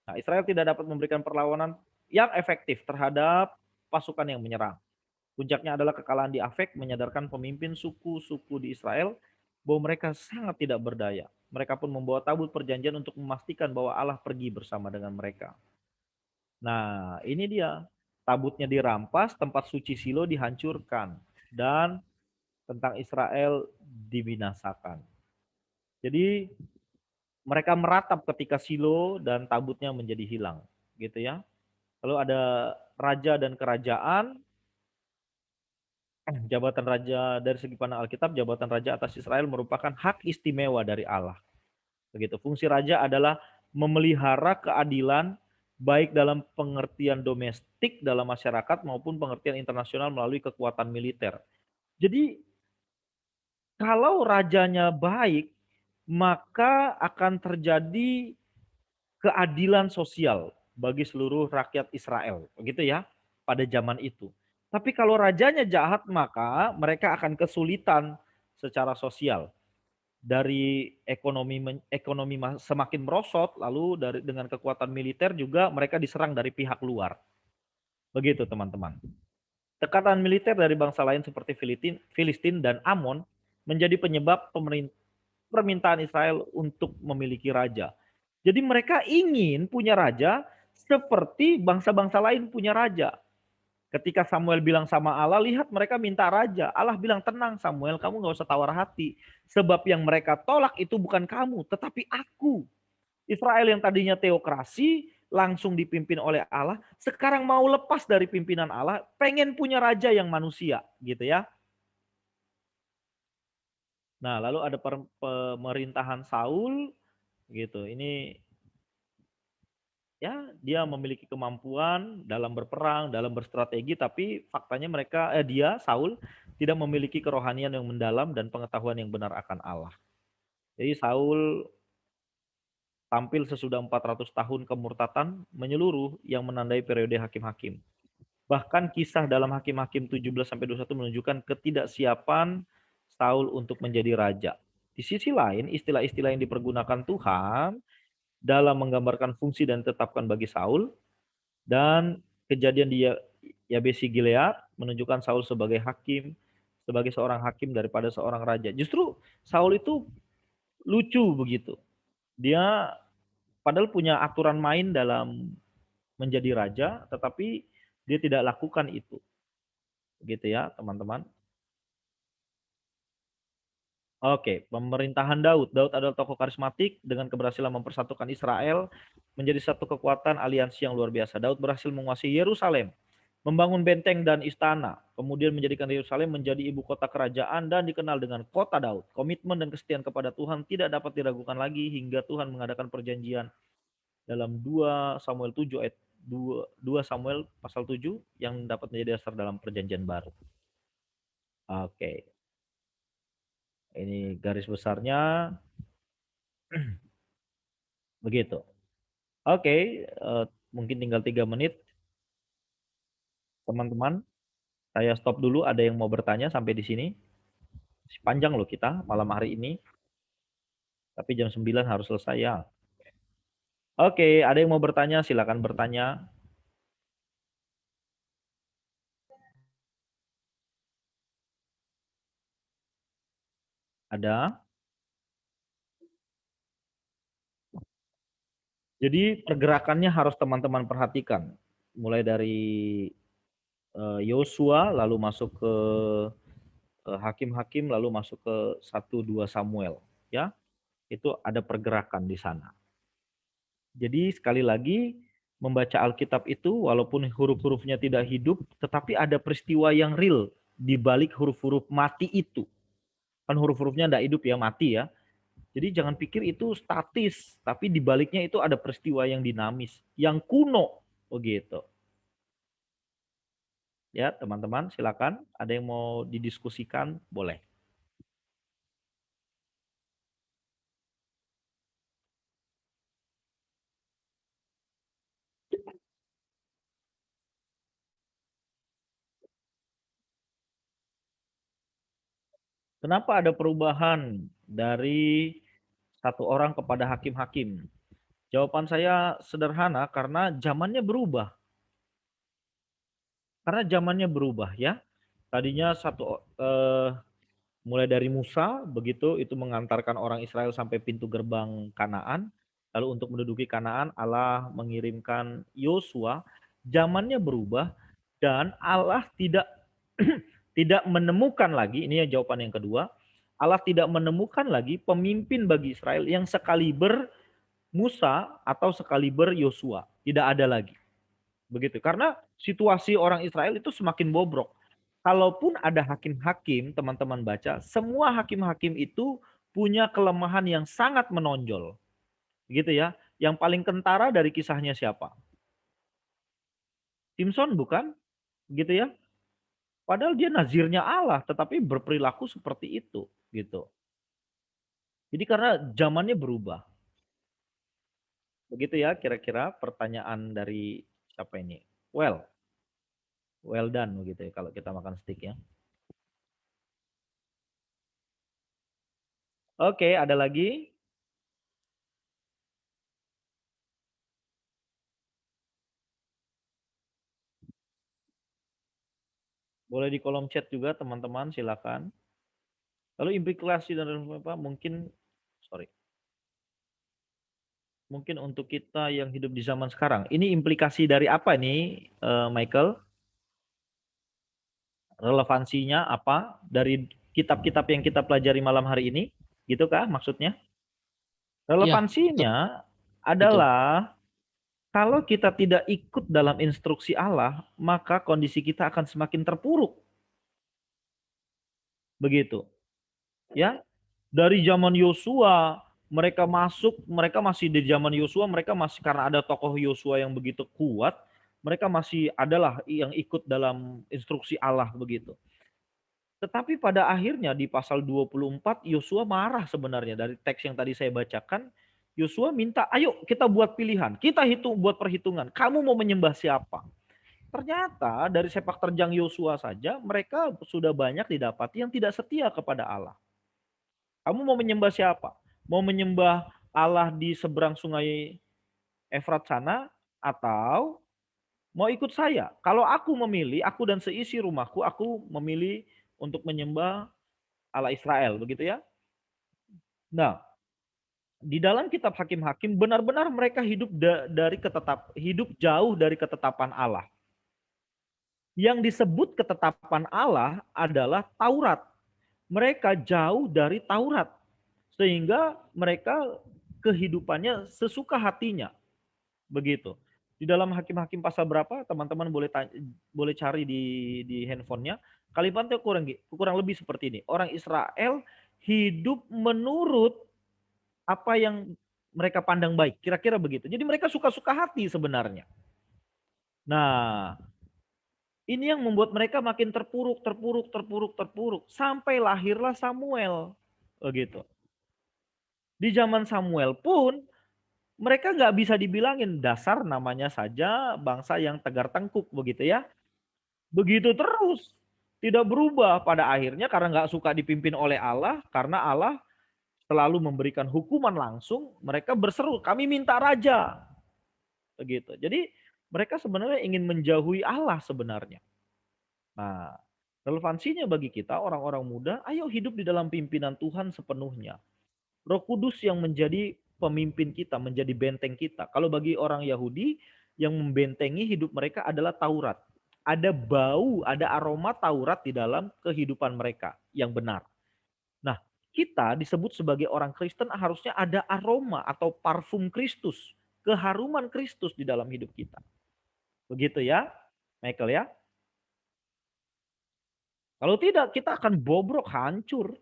Nah, Israel tidak dapat memberikan perlawanan yang efektif terhadap pasukan yang menyerang. Puncaknya adalah kekalahan di Afek menyadarkan pemimpin suku-suku di Israel bahwa mereka sangat tidak berdaya. Mereka pun membawa tabut perjanjian untuk memastikan bahwa Allah pergi bersama dengan mereka. Nah, ini dia. Tabutnya dirampas, tempat suci Silo dihancurkan, dan tentang Israel dibinasakan. Jadi mereka meratap ketika Silo dan tabutnya menjadi hilang, gitu ya. Lalu ada raja dan kerajaan. Jabatan raja dari segi pandang Alkitab, jabatan raja atas Israel merupakan hak istimewa dari Allah. Begitu. Fungsi raja adalah memelihara keadilan baik dalam pengertian domestik dalam masyarakat maupun pengertian internasional melalui kekuatan militer. Jadi kalau rajanya baik, maka akan terjadi keadilan sosial bagi seluruh rakyat Israel, begitu ya, pada zaman itu. Tapi kalau rajanya jahat, maka mereka akan kesulitan secara sosial. Dari ekonomi semakin merosot, lalu dengan kekuatan militer juga mereka diserang dari pihak luar. Begitu teman-teman. Tekanan militer dari bangsa lain seperti Filistin dan Amon menjadi penyebab permintaan Israel untuk memiliki raja. Jadi mereka ingin punya raja seperti bangsa-bangsa lain punya raja. Ketika Samuel bilang sama Allah, lihat mereka minta raja. Allah bilang, tenang Samuel, kamu gak usah tawar hati. Sebab yang mereka tolak itu bukan kamu, tetapi aku. Israel yang tadinya teokrasi, langsung dipimpin oleh Allah. Sekarang mau lepas dari pimpinan Allah, pengen punya raja yang manusia. Gitu ya. Nah, lalu ada pemerintahan Saul. Gitu. Ini ya dia memiliki kemampuan dalam berperang, dalam berstrategi, tapi faktanya dia Saul tidak memiliki kerohanian yang mendalam dan pengetahuan yang benar akan Allah. Jadi Saul tampil sesudah 400 tahun kemurtatan menyeluruh yang menandai periode hakim-hakim. Bahkan kisah dalam Hakim-Hakim 17-21 menunjukkan ketidaksiapan Saul untuk menjadi raja. Di sisi lain, istilah-istilah yang dipergunakan Tuhan dalam menggambarkan fungsi dan ditetapkan bagi Saul dan kejadian di Yabesi Gilead menunjukkan Saul sebagai hakim, sebagai seorang hakim daripada seorang raja. Justru Saul itu lucu begitu. Dia padahal punya aturan main dalam menjadi raja, tetapi dia tidak lakukan itu. Begitu ya, teman-teman. Oke, pemerintahan Daud. Daud adalah tokoh karismatik dengan keberhasilan mempersatukan Israel menjadi satu kekuatan aliansi yang luar biasa. Daud berhasil menguasai Yerusalem, membangun benteng dan istana, kemudian menjadikan Yerusalem menjadi ibu kota kerajaan dan dikenal dengan kota Daud. Komitmen dan kesetiaan kepada Tuhan tidak dapat diragukan lagi hingga Tuhan mengadakan perjanjian dalam 2 Samuel 7 ayat 2 Samuel pasal 7 yang dapat menjadi dasar dalam perjanjian baru. Oke. Ini garis besarnya begitu. Oke, mungkin tinggal 3 menit. Teman-teman, saya stop dulu. Ada yang mau bertanya sampai di sini? Panjang loh kita malam hari ini. Tapi jam 9 harus selesai ya. Oke, ada yang mau bertanya? Silakan bertanya. Ada? Jadi pergerakannya harus teman-teman perhatikan. Mulai dari Yosua, lalu masuk ke hakim-hakim, lalu masuk ke 1-2 Samuel. Ya, itu ada pergerakan di sana. Jadi sekali lagi, membaca Alkitab itu walaupun huruf-hurufnya tidak hidup, tetapi ada peristiwa yang real di balik huruf-huruf mati itu. Kan huruf-hurufnya tidak hidup ya, mati ya. Jadi jangan pikir itu statis, tapi di baliknya itu ada peristiwa yang dinamis, yang kuno, begitu. Ya, teman-teman, silakan. Ada yang mau didiskusikan, boleh. Kenapa ada perubahan dari satu orang kepada hakim-hakim? Jawaban saya sederhana, karena zamannya berubah. Karena zamannya berubah ya. Tadinya mulai dari Musa, begitu itu mengantarkan orang Israel sampai pintu gerbang Kanaan. Lalu untuk menduduki Kanaan, Allah mengirimkan Yosua. Zamannya berubah dan Allah tidak tidak menemukan lagi, ini ya jawaban yang kedua, Allah tidak menemukan lagi pemimpin bagi Israel yang sekaliber Musa atau sekaliber Yosua. Tidak ada lagi. Begitu. Karena situasi orang Israel itu semakin bobrok. Kalaupun ada hakim-hakim, teman-teman baca, semua hakim-hakim itu punya kelemahan yang sangat menonjol. Gitu ya. Yang paling kentara dari kisahnya siapa? Simpson bukan? Gitu ya. Padahal dia nazirnya Allah, tetapi berperilaku seperti itu, gitu. Jadi karena zamannya berubah. Begitu ya kira-kira pertanyaan dari siapa ini? Well done begitu ya kalau kita makan steak ya. Oke, ada lagi? Boleh di kolom chat juga teman-teman, silakan. Lalu implikasi dan apa? Mungkin untuk kita yang hidup di zaman sekarang. Ini implikasi dari apa nih, Michael? Relevansinya apa dari kitab-kitab yang kita pelajari malam hari ini? Gitukah maksudnya? Iya, Relevansinya betul. adalah kalau kita tidak ikut dalam instruksi Allah, maka kondisi kita akan semakin terpuruk. Begitu. Ya. Dari zaman Yosua, mereka masih di zaman Yosua, mereka masih karena ada tokoh Yosua yang begitu kuat, mereka masih adalah yang ikut dalam instruksi Allah begitu. Tetapi pada akhirnya di pasal 24 Yosua marah sebenarnya dari teks yang tadi saya bacakan. Yosua minta, ayo kita buat pilihan, kita buat perhitungan. Kamu mau menyembah siapa? Ternyata dari sepak terjang Yosua saja mereka sudah banyak didapati yang tidak setia kepada Allah. Kamu mau menyembah siapa? Mau menyembah Allah di seberang sungai Efrat sana atau mau ikut saya? Kalau aku memilih, aku dan seisi rumahku, aku memilih untuk menyembah Allah Israel, begitu ya. Nah, di dalam kitab Hakim-Hakim benar-benar mereka hidup jauh dari ketetapan Allah. Yang disebut ketetapan Allah adalah Taurat. Mereka jauh dari Taurat sehingga mereka kehidupannya sesuka hatinya, begitu. Di dalam Hakim-Hakim pasal berapa teman-teman boleh cari di handphonenya. Kalimatnya kurang lebih seperti ini. Orang Israel hidup menurut apa yang mereka pandang baik, kira-kira begitu. Jadi mereka suka-suka hati sebenarnya. Nah, ini yang membuat mereka makin terpuruk sampai lahirlah Samuel, begitu. Di zaman Samuel pun mereka nggak bisa dibilangin, dasar namanya saja bangsa yang tegar tengkuk begitu ya. Begitu terus, tidak berubah pada akhirnya karena nggak suka dipimpin oleh Allah, karena Allah selalu memberikan hukuman langsung, mereka berseru, kami minta raja. Begitu. Jadi mereka sebenarnya ingin menjauhi Allah sebenarnya. Nah, relevansinya bagi kita orang-orang muda, ayo hidup di dalam pimpinan Tuhan sepenuhnya. Roh Kudus yang menjadi pemimpin kita, menjadi benteng kita. Kalau bagi orang Yahudi, yang membentengi hidup mereka adalah Taurat. Ada bau, ada aroma Taurat di dalam kehidupan mereka yang benar. Nah, kita disebut sebagai orang Kristen harusnya ada aroma atau parfum Kristus, keharuman Kristus di dalam hidup kita. Begitu ya, Michael ya. Kalau tidak, kita akan bobrok, hancur.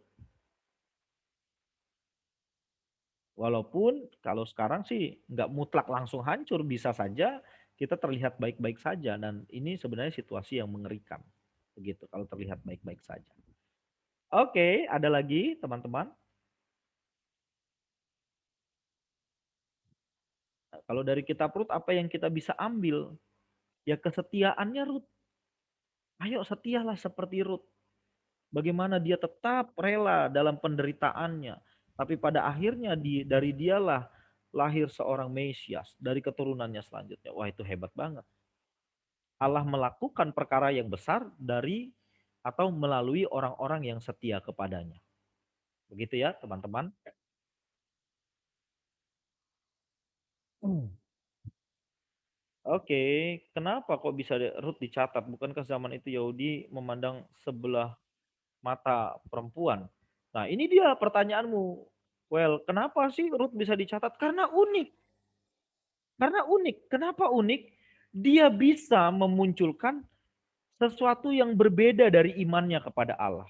Walaupun kalau sekarang sih nggak mutlak langsung hancur, bisa saja kita terlihat baik-baik saja. Dan ini sebenarnya situasi yang mengerikan. Begitu, kalau terlihat baik-baik saja. Oke, ada lagi teman-teman? Kalau dari kitab Rut, apa yang kita bisa ambil? Ya kesetiaannya Rut. Ayo setialah seperti Rut. Bagaimana dia tetap rela dalam penderitaannya. Tapi pada akhirnya dari dialah lahir seorang Mesias. Dari keturunannya selanjutnya. Wah, itu hebat banget. Allah melakukan perkara yang besar dari atau melalui orang-orang yang setia kepadanya. Begitu ya teman-teman. Oke, kenapa kok bisa Rut dicatat? Bukankah zaman itu Yahudi memandang sebelah mata perempuan? Nah, ini dia pertanyaanmu. Well, kenapa sih Rut bisa dicatat? Karena unik. Karena unik. Kenapa unik? Dia bisa memunculkan sesuatu yang berbeda dari imannya kepada Allah.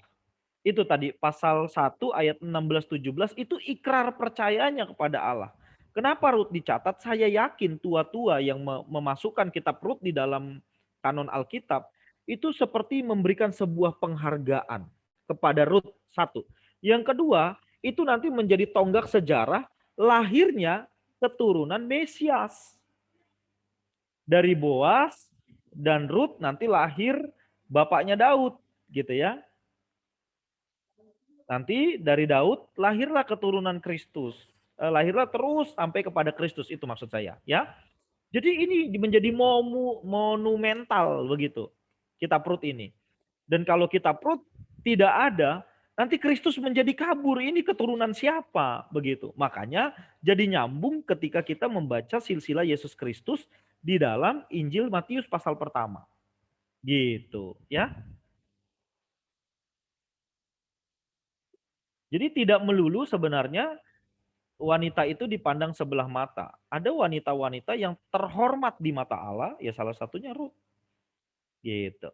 Itu tadi pasal 1 ayat 16-17 itu ikrar percayanya kepada Allah. Kenapa Rut dicatat? Saya yakin tua-tua yang memasukkan kitab Rut di dalam kanon Alkitab itu seperti memberikan sebuah penghargaan kepada Rut satu. Yang kedua, itu nanti menjadi tonggak sejarah lahirnya keturunan Mesias. Dari Boas dan Rut nanti lahir bapaknya Daud, gitu ya. Nanti dari Daud lahirlah keturunan Kristus. Lahirlah terus sampai kepada Kristus, itu maksud saya, ya. Jadi ini menjadi monumental begitu kitab Rut ini. Dan kalau kitab Rut tidak ada, nanti Kristus menjadi kabur. Ini keturunan siapa begitu. Makanya jadi nyambung ketika kita membaca silsilah Yesus Kristus di dalam Injil Matius pasal pertama. Gitu, ya. Jadi tidak melulu sebenarnya wanita itu dipandang sebelah mata. Ada wanita-wanita yang terhormat di mata Allah, ya salah satunya Ruth. Gitu.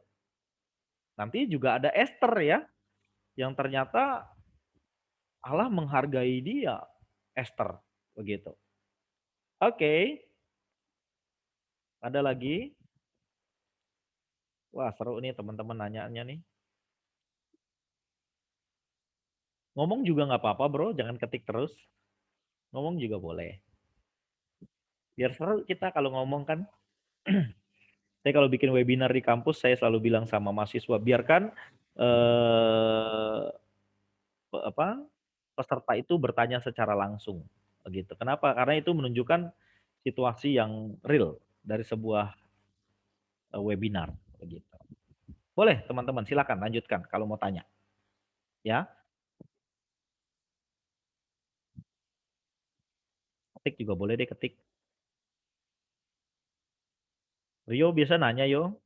Nanti juga ada Esther ya, yang ternyata Allah menghargai dia, Esther, begitu. Oke. Ada lagi? Wah, seru nih teman-teman nanyanya nih. Ngomong juga nggak apa-apa, Bro, jangan ketik terus. Ngomong juga boleh. Biar seru kita kalau ngomong kan. Saya kalau bikin webinar di kampus, saya selalu bilang sama mahasiswa, biarkan peserta itu bertanya secara langsung. Begitu. Kenapa? Karena itu menunjukkan situasi yang real dari sebuah webinar. Begitu. Boleh teman-teman, silakan lanjutkan kalau mau tanya. Ya, ketik juga boleh deh ketik. Rio biasa nanya yo.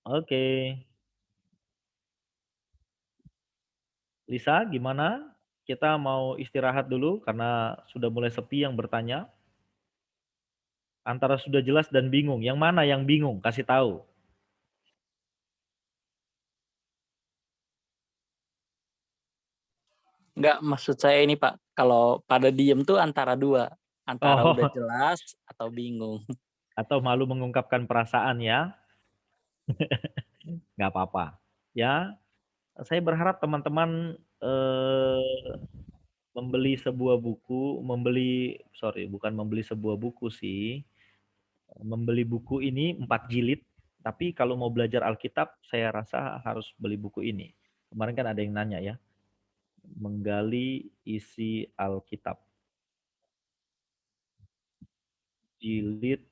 Oke. Lisa, gimana? Kita mau istirahat dulu karena sudah mulai sepi yang bertanya. Antara sudah jelas dan bingung. Yang mana yang bingung? Kasih tahu. Enggak, maksud saya ini Pak, kalau pada diem tuh antara dua. Antara Oh, udah jelas atau bingung. atau malu mengungkapkan perasaan ya? Nggak apa-apa. Ya, saya berharap teman-teman membeli sebuah buku, bukan membeli sebuah buku sih, membeli buku ini 4 jilid, tapi kalau mau belajar Alkitab, saya rasa harus beli buku ini. Kemarin kan ada yang nanya ya, menggali isi Alkitab. Jilid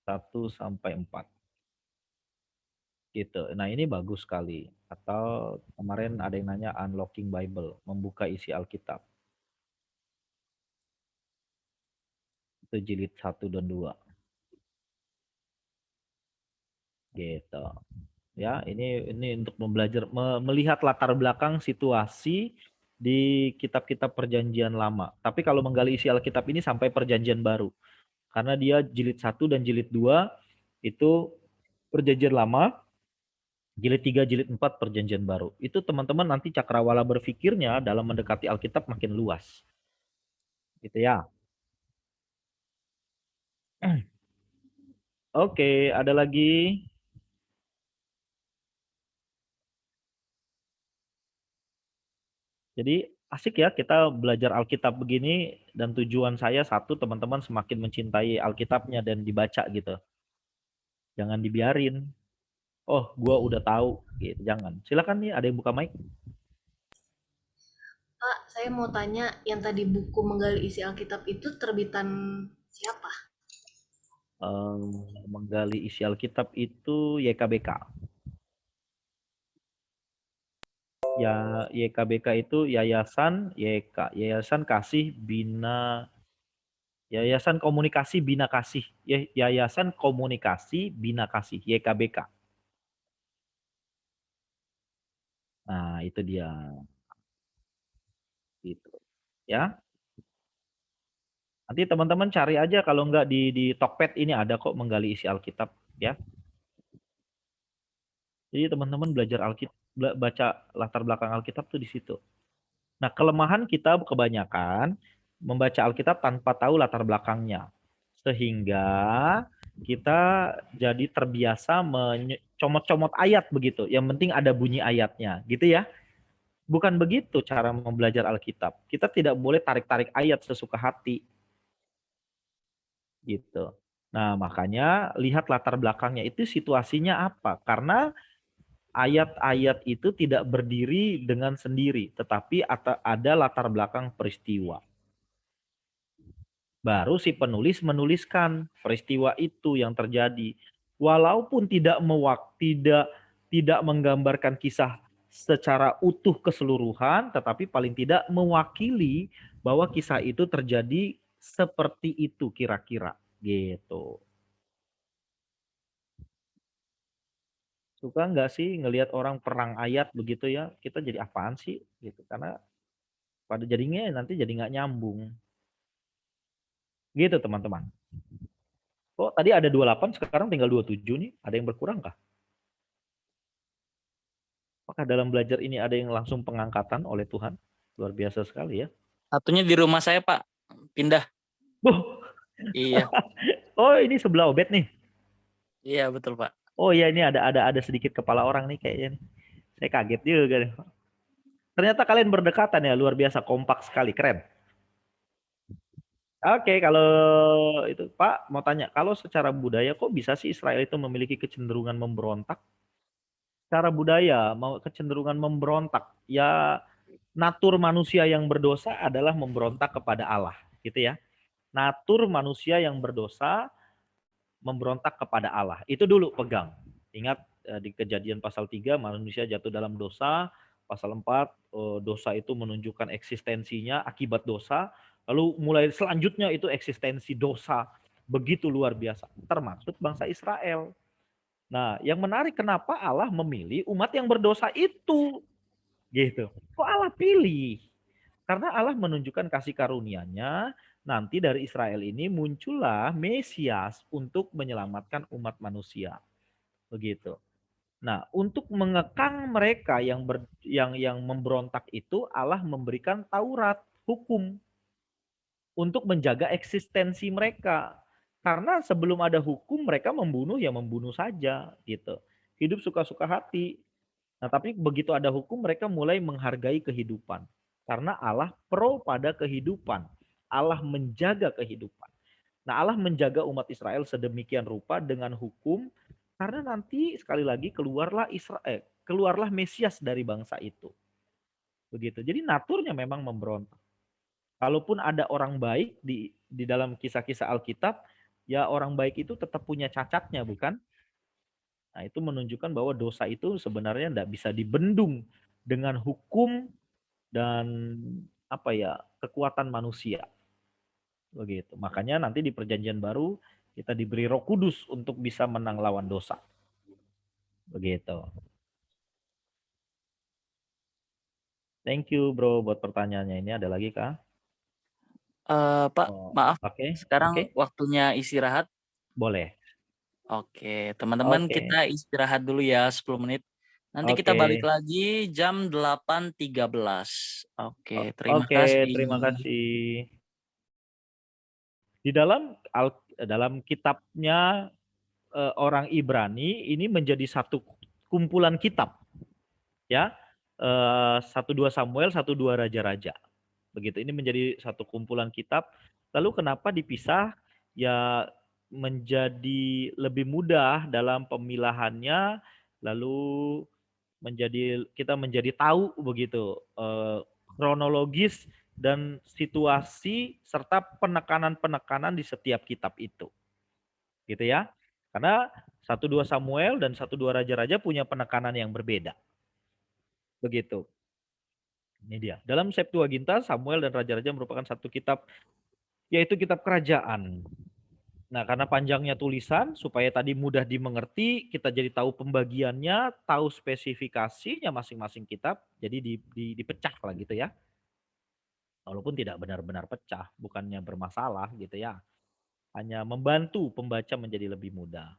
1 sampai 4. Gitu. Nah, ini bagus sekali. Atau kemarin ada yang nanya Unlocking Bible, membuka isi Alkitab. Itu jilid 1 dan 2. Gitu. Ya, ini untuk melihat latar belakang situasi di kitab-kitab perjanjian lama. Tapi kalau menggali isi Alkitab ini sampai perjanjian baru. Karena dia jilid 1 dan jilid 2 itu perjanjian lama, jilid 3, jilid 4 perjanjian baru. Itu teman-teman nanti cakrawala berpikirnya dalam mendekati Alkitab makin luas. Gitu ya. Oke, ada lagi? Jadi asik ya kita belajar Alkitab begini dan tujuan saya satu teman-teman semakin mencintai Alkitabnya dan dibaca gitu. Jangan dibiarin. Oh, gua udah tahu gitu. Jangan. Silakan nih ada yang buka mic. Pak, saya mau tanya, yang tadi buku menggali isi Alkitab itu terbitan siapa? Menggali isi Alkitab itu YKBK. Ya, YKBK itu Yayasan Kasih Bina Yayasan Komunikasi Bina Kasih. Yayasan Komunikasi Bina Kasih, YKBK. Nah, itu dia. Gitu. Ya. Nanti teman-teman cari aja kalau enggak di Tokped ini ada kok menggali isi Alkitab ya. Jadi teman-teman belajar Alkitab, baca latar belakang Alkitab tuh di situ. Nah, kelemahan kita kebanyakan membaca Alkitab tanpa tahu latar belakangnya. Sehingga kita jadi terbiasa comot-comot ayat begitu. Yang penting ada bunyi ayatnya, gitu ya. Bukan begitu cara membelajar Alkitab. Kita tidak boleh tarik-tarik ayat sesuka hati. Gitu. Nah, makanya lihat latar belakangnya itu situasinya apa. Karena ayat-ayat itu tidak berdiri dengan sendiri, tetapi ada latar belakang peristiwa. Baru si penulis menuliskan peristiwa itu yang terjadi. Walaupun tidak menggambarkan kisah secara utuh keseluruhan, tetapi paling tidak mewakili bahwa kisah itu terjadi seperti itu kira-kira gitu. Suka nggak sih ngelihat orang perang ayat begitu ya? Kita jadi apaan sih gitu? Karena pada jadinya nanti jadi nggak nyambung. Gitu teman-teman. Oh tadi ada 28, sekarang tinggal 27 nih. Ada yang berkurang kah? Apakah dalam belajar ini ada yang langsung pengangkatan oleh Tuhan? Luar biasa sekali ya. Satunya di rumah saya, Pak. Pindah. Oh, Iya. oh ini sebelah Obed nih. Iya, betul, Pak. Oh iya ini ada sedikit kepala orang nih kayaknya. Saya kaget juga. Ternyata kalian berdekatan ya, luar biasa, kompak sekali, keren. Oke, kalau itu Pak mau tanya, kalau secara budaya kok bisa sih Israel itu memiliki kecenderungan memberontak? Secara budaya mau kecenderungan memberontak, ya natur manusia yang berdosa adalah memberontak kepada Allah, gitu ya. Natur manusia yang berdosa memberontak kepada Allah. Itu dulu pegang. Ingat di Kejadian pasal 3 manusia jatuh dalam dosa, pasal 4 dosa itu menunjukkan eksistensinya akibat dosa. Lalu mulai selanjutnya itu eksistensi dosa begitu luar biasa, termasuk bangsa Israel. Nah, yang menarik kenapa Allah memilih umat yang berdosa itu, gitu. Kok Allah pilih? Karena Allah menunjukkan kasih karunia-Nya, nanti dari Israel ini muncullah Mesias untuk menyelamatkan umat manusia. Begitu. Nah, untuk mengekang mereka yang memberontak itu Allah memberikan Taurat, hukum untuk menjaga eksistensi mereka. Karena sebelum ada hukum mereka membunuh ya membunuh saja gitu. Hidup suka-suka hati. Nah, tapi begitu ada hukum mereka mulai menghargai kehidupan. Karena Allah pro pada kehidupan. Allah menjaga kehidupan. Nah, Allah menjaga umat Israel sedemikian rupa dengan hukum karena nanti sekali lagi keluarlah Mesias dari bangsa itu. Begitu. Jadi naturnya memang memberontak. Kalaupun ada orang baik di dalam kisah-kisah Alkitab, ya orang baik itu tetap punya cacatnya, bukan? Nah, itu menunjukkan bahwa dosa itu sebenarnya tidak bisa dibendung dengan hukum dan kekuatan manusia. Begitu. Makanya nanti di Perjanjian Baru kita diberi Roh Kudus untuk bisa menang lawan dosa. Begitu. Thank you, Bro, buat pertanyaannya. Ini ada lagi kah? Pak, maaf, Oke. sekarang waktunya istirahat. Boleh. Oke, teman-teman, kita istirahat dulu ya 10 menit. Nanti kita balik lagi jam 8.13. Oke, terima kasih. Terima kasih. Di dalam kitabnya orang Ibrani ini menjadi satu kumpulan kitab. Ya. 1-2 Samuel, 1-2 Raja-Raja. Begitu, ini menjadi satu kumpulan kitab. Lalu kenapa dipisah? Ya menjadi lebih mudah dalam pemilahannya, lalu kita menjadi tahu begitu kronologis dan situasi serta penekanan-penekanan di setiap kitab itu. Gitu ya. Karena 1-2 Samuel dan 1-2 Raja-Raja punya penekanan yang berbeda. Begitu. Ini dia. Dalam Septuaginta, Samuel dan Raja-Raja merupakan satu kitab, yaitu kitab kerajaan. Nah, karena panjangnya tulisan, supaya tadi mudah dimengerti, kita jadi tahu pembagiannya, tahu spesifikasinya masing-masing kitab, jadi dipecah lah gitu ya. Walaupun tidak benar-benar pecah, bukannya bermasalah gitu ya. Hanya membantu pembaca menjadi lebih mudah.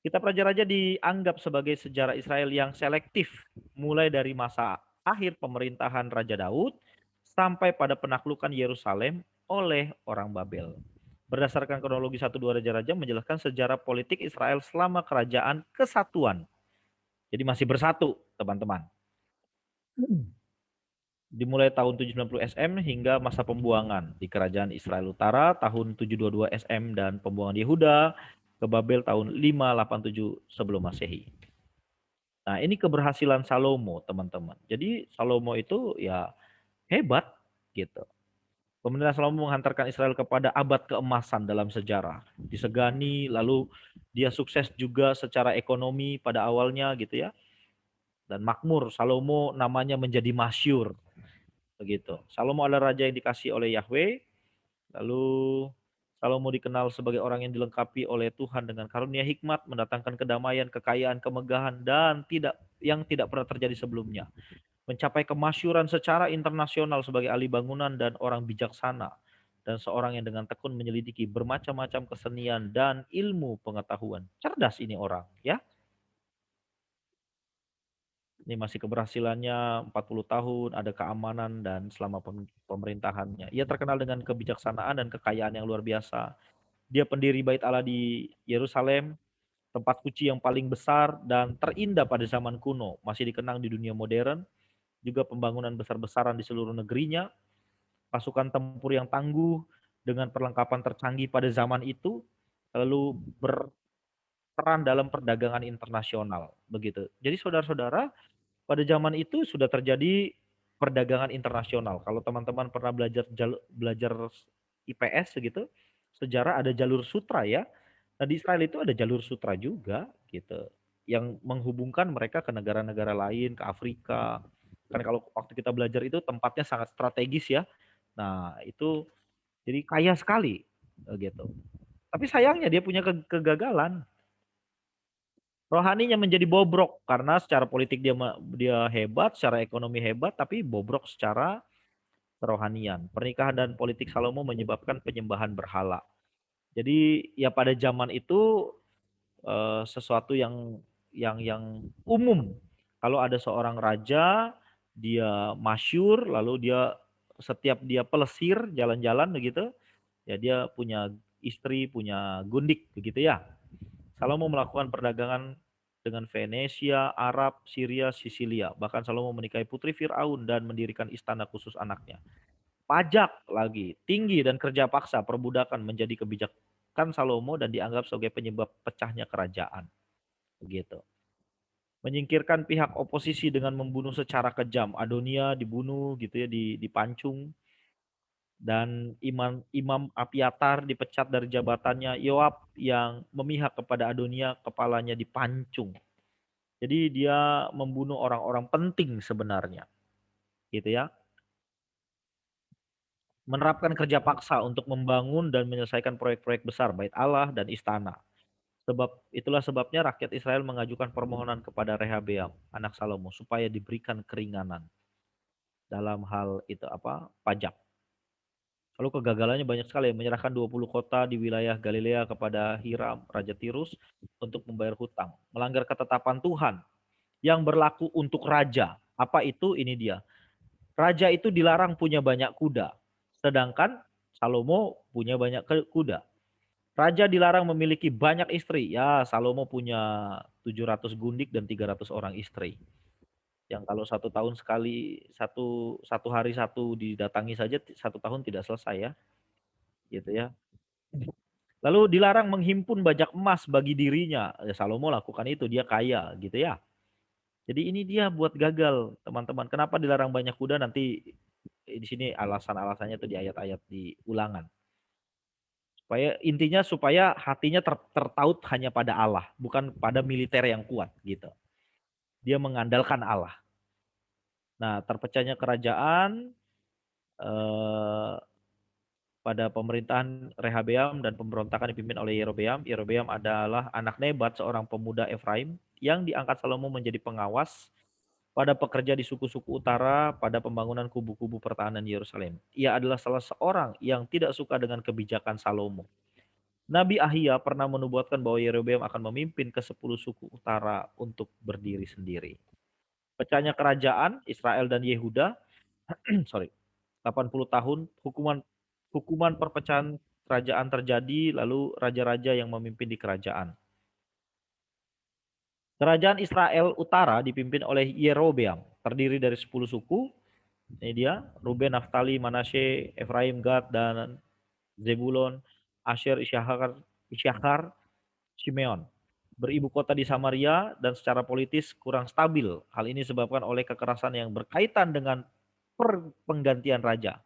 Kitab Raja-Raja dianggap sebagai sejarah Israel yang selektif, mulai dari masa akhir pemerintahan Raja Daud sampai pada penaklukan Yerusalem oleh orang Babel. Berdasarkan kronologi 1-2 Raja-Raja menjelaskan sejarah politik Israel selama kerajaan kesatuan. Jadi masih bersatu, teman-teman. Dimulai tahun 790 SM hingga masa pembuangan di kerajaan Israel Utara tahun 722 SM dan pembuangan Yehuda ke Babel tahun 587 sebelum Masehi. Nah, ini keberhasilan Salomo, teman-teman. Jadi Salomo itu ya hebat gitu. Pemerintahan Salomo menghantarkan Israel kepada abad keemasan dalam sejarah. Disegani, lalu dia sukses juga secara ekonomi pada awalnya gitu ya. Dan makmur, Salomo namanya menjadi masyhur. Begitu. Salomo adalah raja yang dikasih oleh Yahweh. Lalu Salomo dikenal sebagai orang yang dilengkapi oleh Tuhan dengan karunia hikmat, mendatangkan kedamaian, kekayaan, kemegahan, dan yang tidak pernah terjadi sebelumnya. Mencapai kemasyhuran secara internasional sebagai ahli bangunan dan orang bijaksana, dan seorang yang dengan tekun menyelidiki bermacam-macam kesenian dan ilmu pengetahuan. Cerdas ini orang, ya. Ini masih keberhasilannya 40 tahun, ada keamanan dan selama pemerintahannya. Ia terkenal dengan kebijaksanaan dan kekayaan yang luar biasa. Dia pendiri Bait Allah di Yerusalem, tempat suci yang paling besar dan terindah pada zaman kuno, masih dikenang di dunia modern. Juga pembangunan besar-besaran di seluruh negerinya, pasukan tempur yang tangguh dengan perlengkapan tercanggih pada zaman itu, lalu berperan dalam perdagangan internasional. Begitu. Jadi saudara-saudara, pada zaman itu sudah terjadi perdagangan internasional. Kalau teman-teman pernah belajar IPS gitu, sejarah ada jalur sutra ya. Nah, di Israel itu ada jalur sutra juga gitu, yang menghubungkan mereka ke negara-negara lain, ke Afrika. Kan kalau waktu kita belajar itu tempatnya sangat strategis ya. Nah, itu jadi kaya sekali gitu. Tapi sayangnya dia punya kegagalan. Rohaninya menjadi bobrok karena secara politik dia hebat, secara ekonomi hebat, tapi bobrok secara kerohanian. Pernikahan dan politik Salomo menyebabkan penyembahan berhala. Jadi ya pada zaman itu sesuatu yang umum. Kalau ada seorang raja, dia masyhur, lalu setiap dia pelesir jalan-jalan begitu, ya dia punya istri, punya gundik begitu ya. Salomo melakukan perdagangan dengan Venesia, Arab, Syria, Sisilia. Bahkan Salomo menikahi putri Firaun dan mendirikan istana khusus anaknya. Pajak lagi tinggi dan kerja paksa perbudakan menjadi kebijakan Salomo dan dianggap sebagai penyebab pecahnya kerajaan. Begitu. Menyingkirkan pihak oposisi dengan membunuh secara kejam. Adonia dibunuh gitu ya, dipancung. Dan Imam Abiatar dipecat dari jabatannya. Yoab yang memihak kepada Adonia, kepalanya dipancung. Jadi dia membunuh orang-orang penting sebenarnya. Gitu ya. Menerapkan kerja paksa untuk membangun dan menyelesaikan proyek-proyek besar bait Allah dan istana. Itulah sebabnya rakyat Israel mengajukan permohonan kepada Rehabeam, anak Salomo, supaya diberikan keringanan dalam hal itu pajak. Lalu kegagalannya banyak sekali, menyerahkan 20 kota di wilayah Galilea kepada Hiram, Raja Tirus, untuk membayar hutang. Melanggar ketetapan Tuhan yang berlaku untuk raja. Apa itu? Ini dia. Raja itu dilarang punya banyak kuda, sedangkan Salomo punya banyak kuda. Raja dilarang memiliki banyak istri. Ya, Salomo punya 700 gundik dan 300 orang istri. Yang kalau 1 tahun sekali, satu hari satu didatangi saja 1 tahun tidak selesai ya. Gitu ya. Lalu dilarang menghimpun bajak emas bagi dirinya. Ya, Salomo lakukan itu, dia kaya gitu ya. Jadi ini dia buat gagal, teman-teman. Kenapa dilarang banyak kuda? Nanti di sini alasan-alasannya itu di ayat-ayat di Ulangan. Supaya hatinya tertaut hanya pada Allah, bukan pada militer yang kuat gitu. Dia mengandalkan Allah. Nah, terpecahnya kerajaan pada pemerintahan Rehabeam dan pemberontakan dipimpin oleh Yerobeam. Yerobeam adalah anak Nebat, seorang pemuda Efraim yang diangkat Salomo menjadi pengawas pada pekerja di suku-suku utara pada pembangunan kubu-kubu pertahanan Yerusalem. Ia adalah salah seorang yang tidak suka dengan kebijakan Salomo. Nabi Ahia pernah menubuatkan bahwa Yerobeam akan memimpin ke 10 suku utara untuk berdiri sendiri. Pecahnya kerajaan Israel dan Yehuda, 80 tahun, hukuman perpecahan kerajaan terjadi, lalu raja-raja yang memimpin di kerajaan. Kerajaan Israel utara dipimpin oleh Yerobeam, terdiri dari 10 suku. Ini dia, Ruben, Naftali, Manasye, Efraim, Gad, dan Zebulon, Asher, Isyakar, Simeon. Beribu kota di Samaria dan secara politis kurang stabil. Hal ini disebabkan oleh kekerasan yang berkaitan dengan penggantian raja.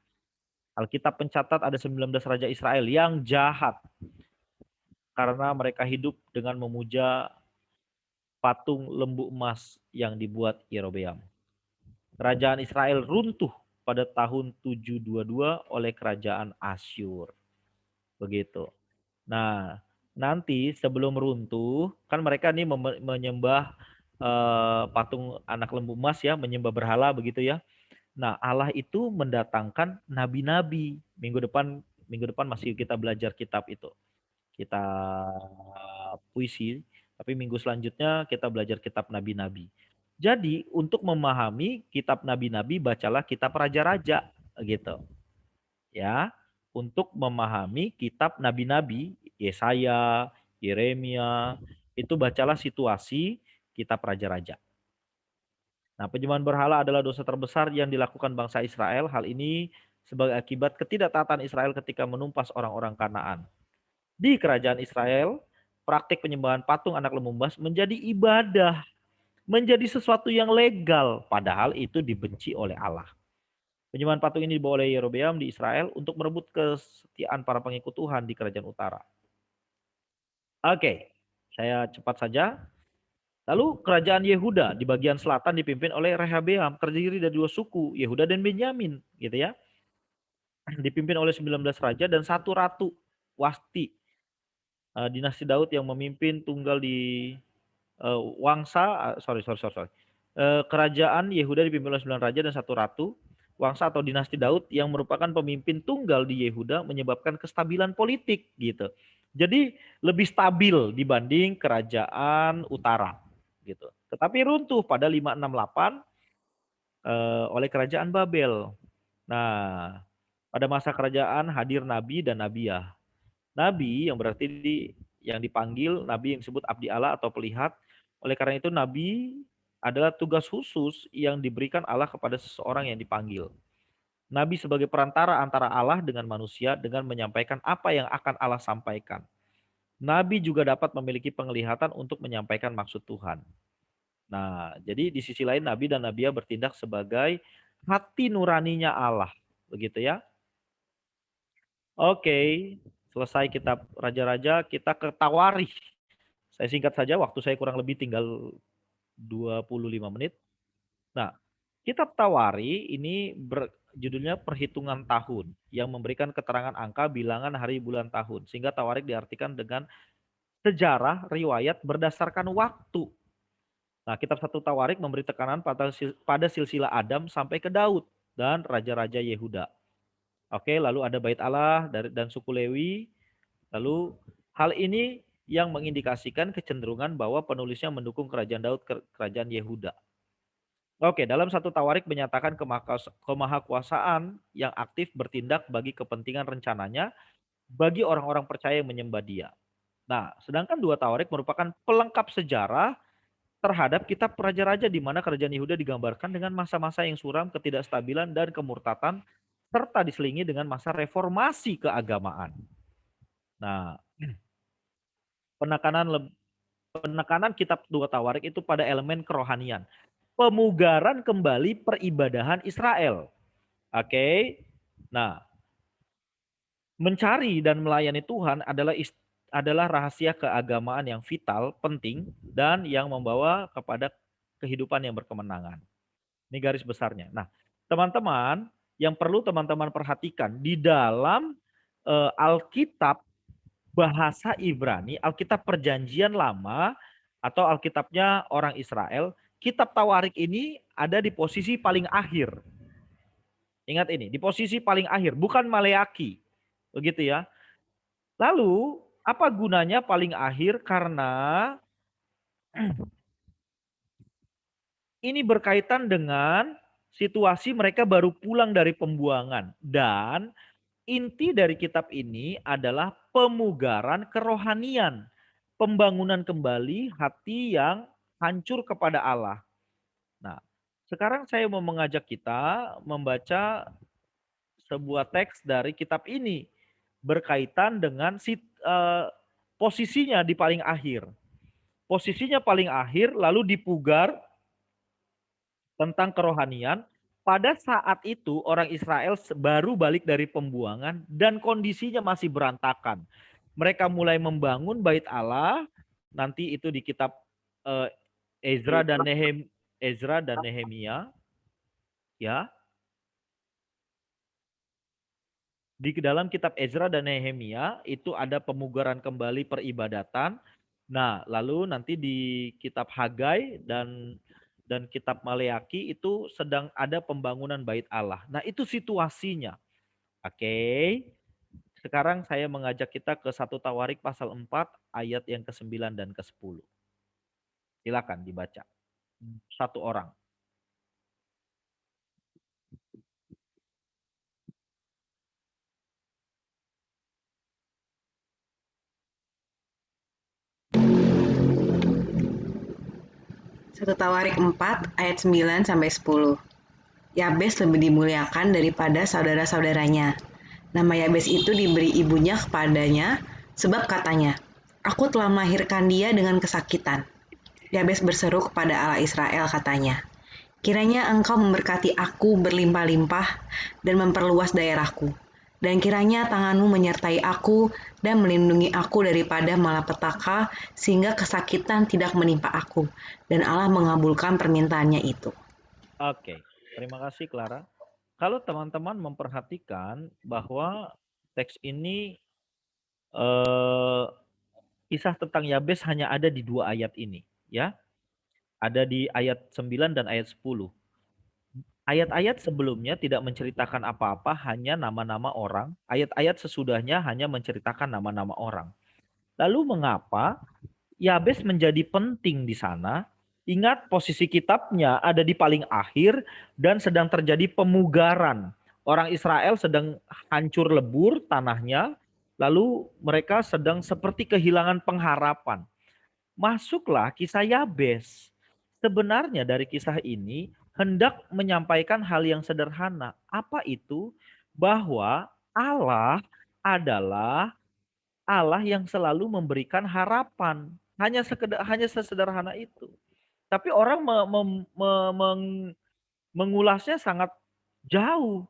Alkitab mencatat ada 19 raja Israel yang jahat karena mereka hidup dengan memuja patung lembu emas yang dibuat Yerobeam. Kerajaan Israel runtuh pada tahun 722 oleh kerajaan Asyur. Begitu. Nah, nanti sebelum runtuh, kan mereka nih menyembah patung anak lembu emas ya, menyembah berhala begitu ya. Nah, Allah itu mendatangkan nabi-nabi. Minggu depan masih kita belajar kitab itu. Kita puisi, tapi minggu selanjutnya kita belajar kitab nabi-nabi. Jadi, untuk memahami kitab nabi-nabi, bacalah kitab raja-raja gitu. Ya, untuk memahami kitab nabi-nabi, Yesaya, Yeremia, itu bacalah situasi kitab raja-raja. Nah, penyembahan berhala adalah dosa terbesar yang dilakukan bangsa Israel. Hal ini sebagai akibat ketidaktaatan Israel ketika menumpas orang-orang Kanaan. Di kerajaan Israel, praktik penyembahan patung anak lembu emas menjadi ibadah, menjadi sesuatu yang legal, padahal itu dibenci oleh Allah. Penyembahan patung ini dibawa oleh Yerobeam di Israel untuk merebut kesetiaan para pengikut Tuhan di kerajaan utara. Oke, saya cepat saja. Lalu kerajaan Yehuda di bagian selatan dipimpin oleh Rehabeam, terdiri dari 2 suku, Yehuda dan Benyamin, gitu ya. Dipimpin oleh 19 raja dan 1 ratu, Wasti. Dinasti Daud yang memimpin tunggal di kerajaan Yehuda dipimpin oleh 9 raja dan 1 ratu. Wangsa atau dinasti Daud yang merupakan pemimpin tunggal di Yehuda menyebabkan kestabilan politik gitu. Jadi lebih stabil dibanding kerajaan utara gitu. Tetapi runtuh pada 568 oleh kerajaan Babel. Nah, pada masa kerajaan hadir nabi dan nabiah. Nabi yang berarti yang dipanggil, nabi yang disebut abdi Allah atau pelihat. Oleh karena itu nabi adalah tugas khusus yang diberikan Allah kepada seseorang yang dipanggil. Nabi sebagai perantara antara Allah dengan manusia dengan menyampaikan apa yang akan Allah sampaikan. Nabi juga dapat memiliki penglihatan untuk menyampaikan maksud Tuhan. Nah, jadi di sisi lain nabi dan nabiah bertindak sebagai hati nuraninya Allah, begitu ya. Oke, selesai kitab Raja-Raja, kita ke Tawarikh. Saya singkat saja, waktu saya kurang lebih tinggal 25 menit. Nah, kitab Tawarikh ini judulnya Perhitungan Tahun yang memberikan keterangan angka, bilangan, hari, bulan, tahun. Sehingga Tawarikh diartikan dengan sejarah, riwayat berdasarkan waktu. Nah, kitab 1 Tawarikh memberi tekanan pada silsilah Adam sampai ke Daud dan raja-raja Yehuda. Oke, lalu ada bait Allah dan suku Lewi. Lalu hal ini yang mengindikasikan kecenderungan bahwa penulisnya mendukung kerajaan Daud, kerajaan Yehuda. Oke, dalam 1 Tawarikh menyatakan kemahakuasaan yang aktif bertindak bagi kepentingan rencananya bagi orang-orang percaya yang menyembah Dia. Nah, sedangkan 2 Tawarikh merupakan pelengkap sejarah terhadap kitab raja-raja di mana kerajaan Yehuda digambarkan dengan masa-masa yang suram, ketidakstabilan, dan kemurtatan, serta diselingi dengan masa reformasi keagamaan. Nah, penekanan kitab 2 Tawarikh itu pada elemen kerohanian. Pemugaran kembali peribadahan Israel. Oke. Nah, mencari dan melayani Tuhan adalah rahasia keagamaan yang vital, penting, dan yang membawa kepada kehidupan yang berkemenangan. Ini garis besarnya. Nah, teman-teman, yang perlu teman-teman perhatikan di dalam Alkitab bahasa Ibrani, Alkitab Perjanjian Lama atau Alkitabnya orang Israel, kitab Tawarikh ini ada di posisi paling akhir. Ingat ini, di posisi paling akhir, bukan Maleaki. Begitu ya. Lalu, apa gunanya paling akhir? Karena ini berkaitan dengan situasi mereka baru pulang dari pembuangan. Dan inti dari kitab ini adalah pemugaran kerohanian. Pembangunan kembali hati yang hancur kepada Allah. Nah, sekarang saya mau mengajak kita membaca sebuah teks dari kitab ini. Berkaitan dengan posisinya di paling akhir. Posisinya paling akhir lalu dipugar tentang kerohanian. Pada saat itu orang Israel baru balik dari pembuangan dan kondisinya masih berantakan. Mereka mulai membangun bait Allah. Nanti itu di kitab Ezra dan Nehemia. Ya. Di dalam kitab Ezra dan Nehemia itu ada pemugaran kembali peribadatan. Nah, lalu nanti di kitab Hagai dan kitab Maleaki itu sedang ada pembangunan bait Allah. Nah, itu situasinya. Oke. Sekarang saya mengajak kita ke 1 Tawarikh pasal 4 ayat yang ke-9 dan ke-10. Silakan dibaca. Satu orang. Satu Tawarikh 4 ayat 9 sampai 10. Yabes lebih dimuliakan daripada saudara-saudaranya. Nama Yabes itu diberi ibunya kepadanya sebab katanya, "Aku telah melahirkan dia dengan kesakitan." Yabes berseru kepada Allah Israel katanya, "Kiranya engkau memberkati aku berlimpah-limpah dan memperluas daerahku. Dan kiranya tanganmu menyertai aku dan melindungi aku daripada malapetaka sehingga kesakitan tidak menimpa aku." Dan Allah mengabulkan permintaannya itu. Oke, terima kasih Clara. Kalau teman-teman memperhatikan bahwa teks ini kisah tentang Yabes hanya ada di 2 ayat ini, ya. Ada di ayat 9 dan ayat 10. Ayat-ayat sebelumnya tidak menceritakan apa-apa, hanya nama-nama orang. Ayat-ayat sesudahnya hanya menceritakan nama-nama orang. Lalu mengapa Yabes menjadi penting di sana? Ingat posisi kitabnya ada di paling akhir dan sedang terjadi pemugaran. Orang Israel sedang hancur lebur tanahnya, lalu mereka sedang seperti kehilangan pengharapan. Masuklah kisah Yabes. Sebenarnya dari kisah ini hendak menyampaikan hal yang sederhana. Apa itu? Bahwa Allah adalah Allah yang selalu memberikan harapan. Hanya sesederhana itu. Tapi orang mengulasnya sangat jauh.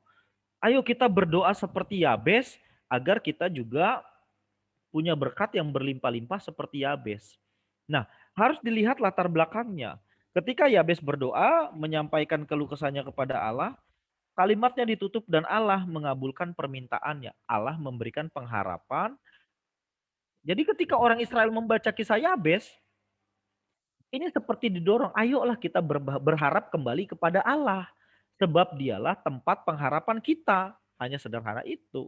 Ayo kita berdoa seperti Yabes agar kita juga punya berkat yang berlimpah-limpah seperti Yabes. Nah, harus dilihat latar belakangnya. Ketika Yabes berdoa, menyampaikan keluh kesahnya kepada Allah, kalimatnya ditutup dan Allah mengabulkan permintaannya. Allah memberikan pengharapan. Jadi ketika orang Israel membaca kisah Yabes, ini seperti didorong, ayolah kita berharap kembali kepada Allah. Sebab dialah tempat pengharapan kita. Hanya sederhana itu.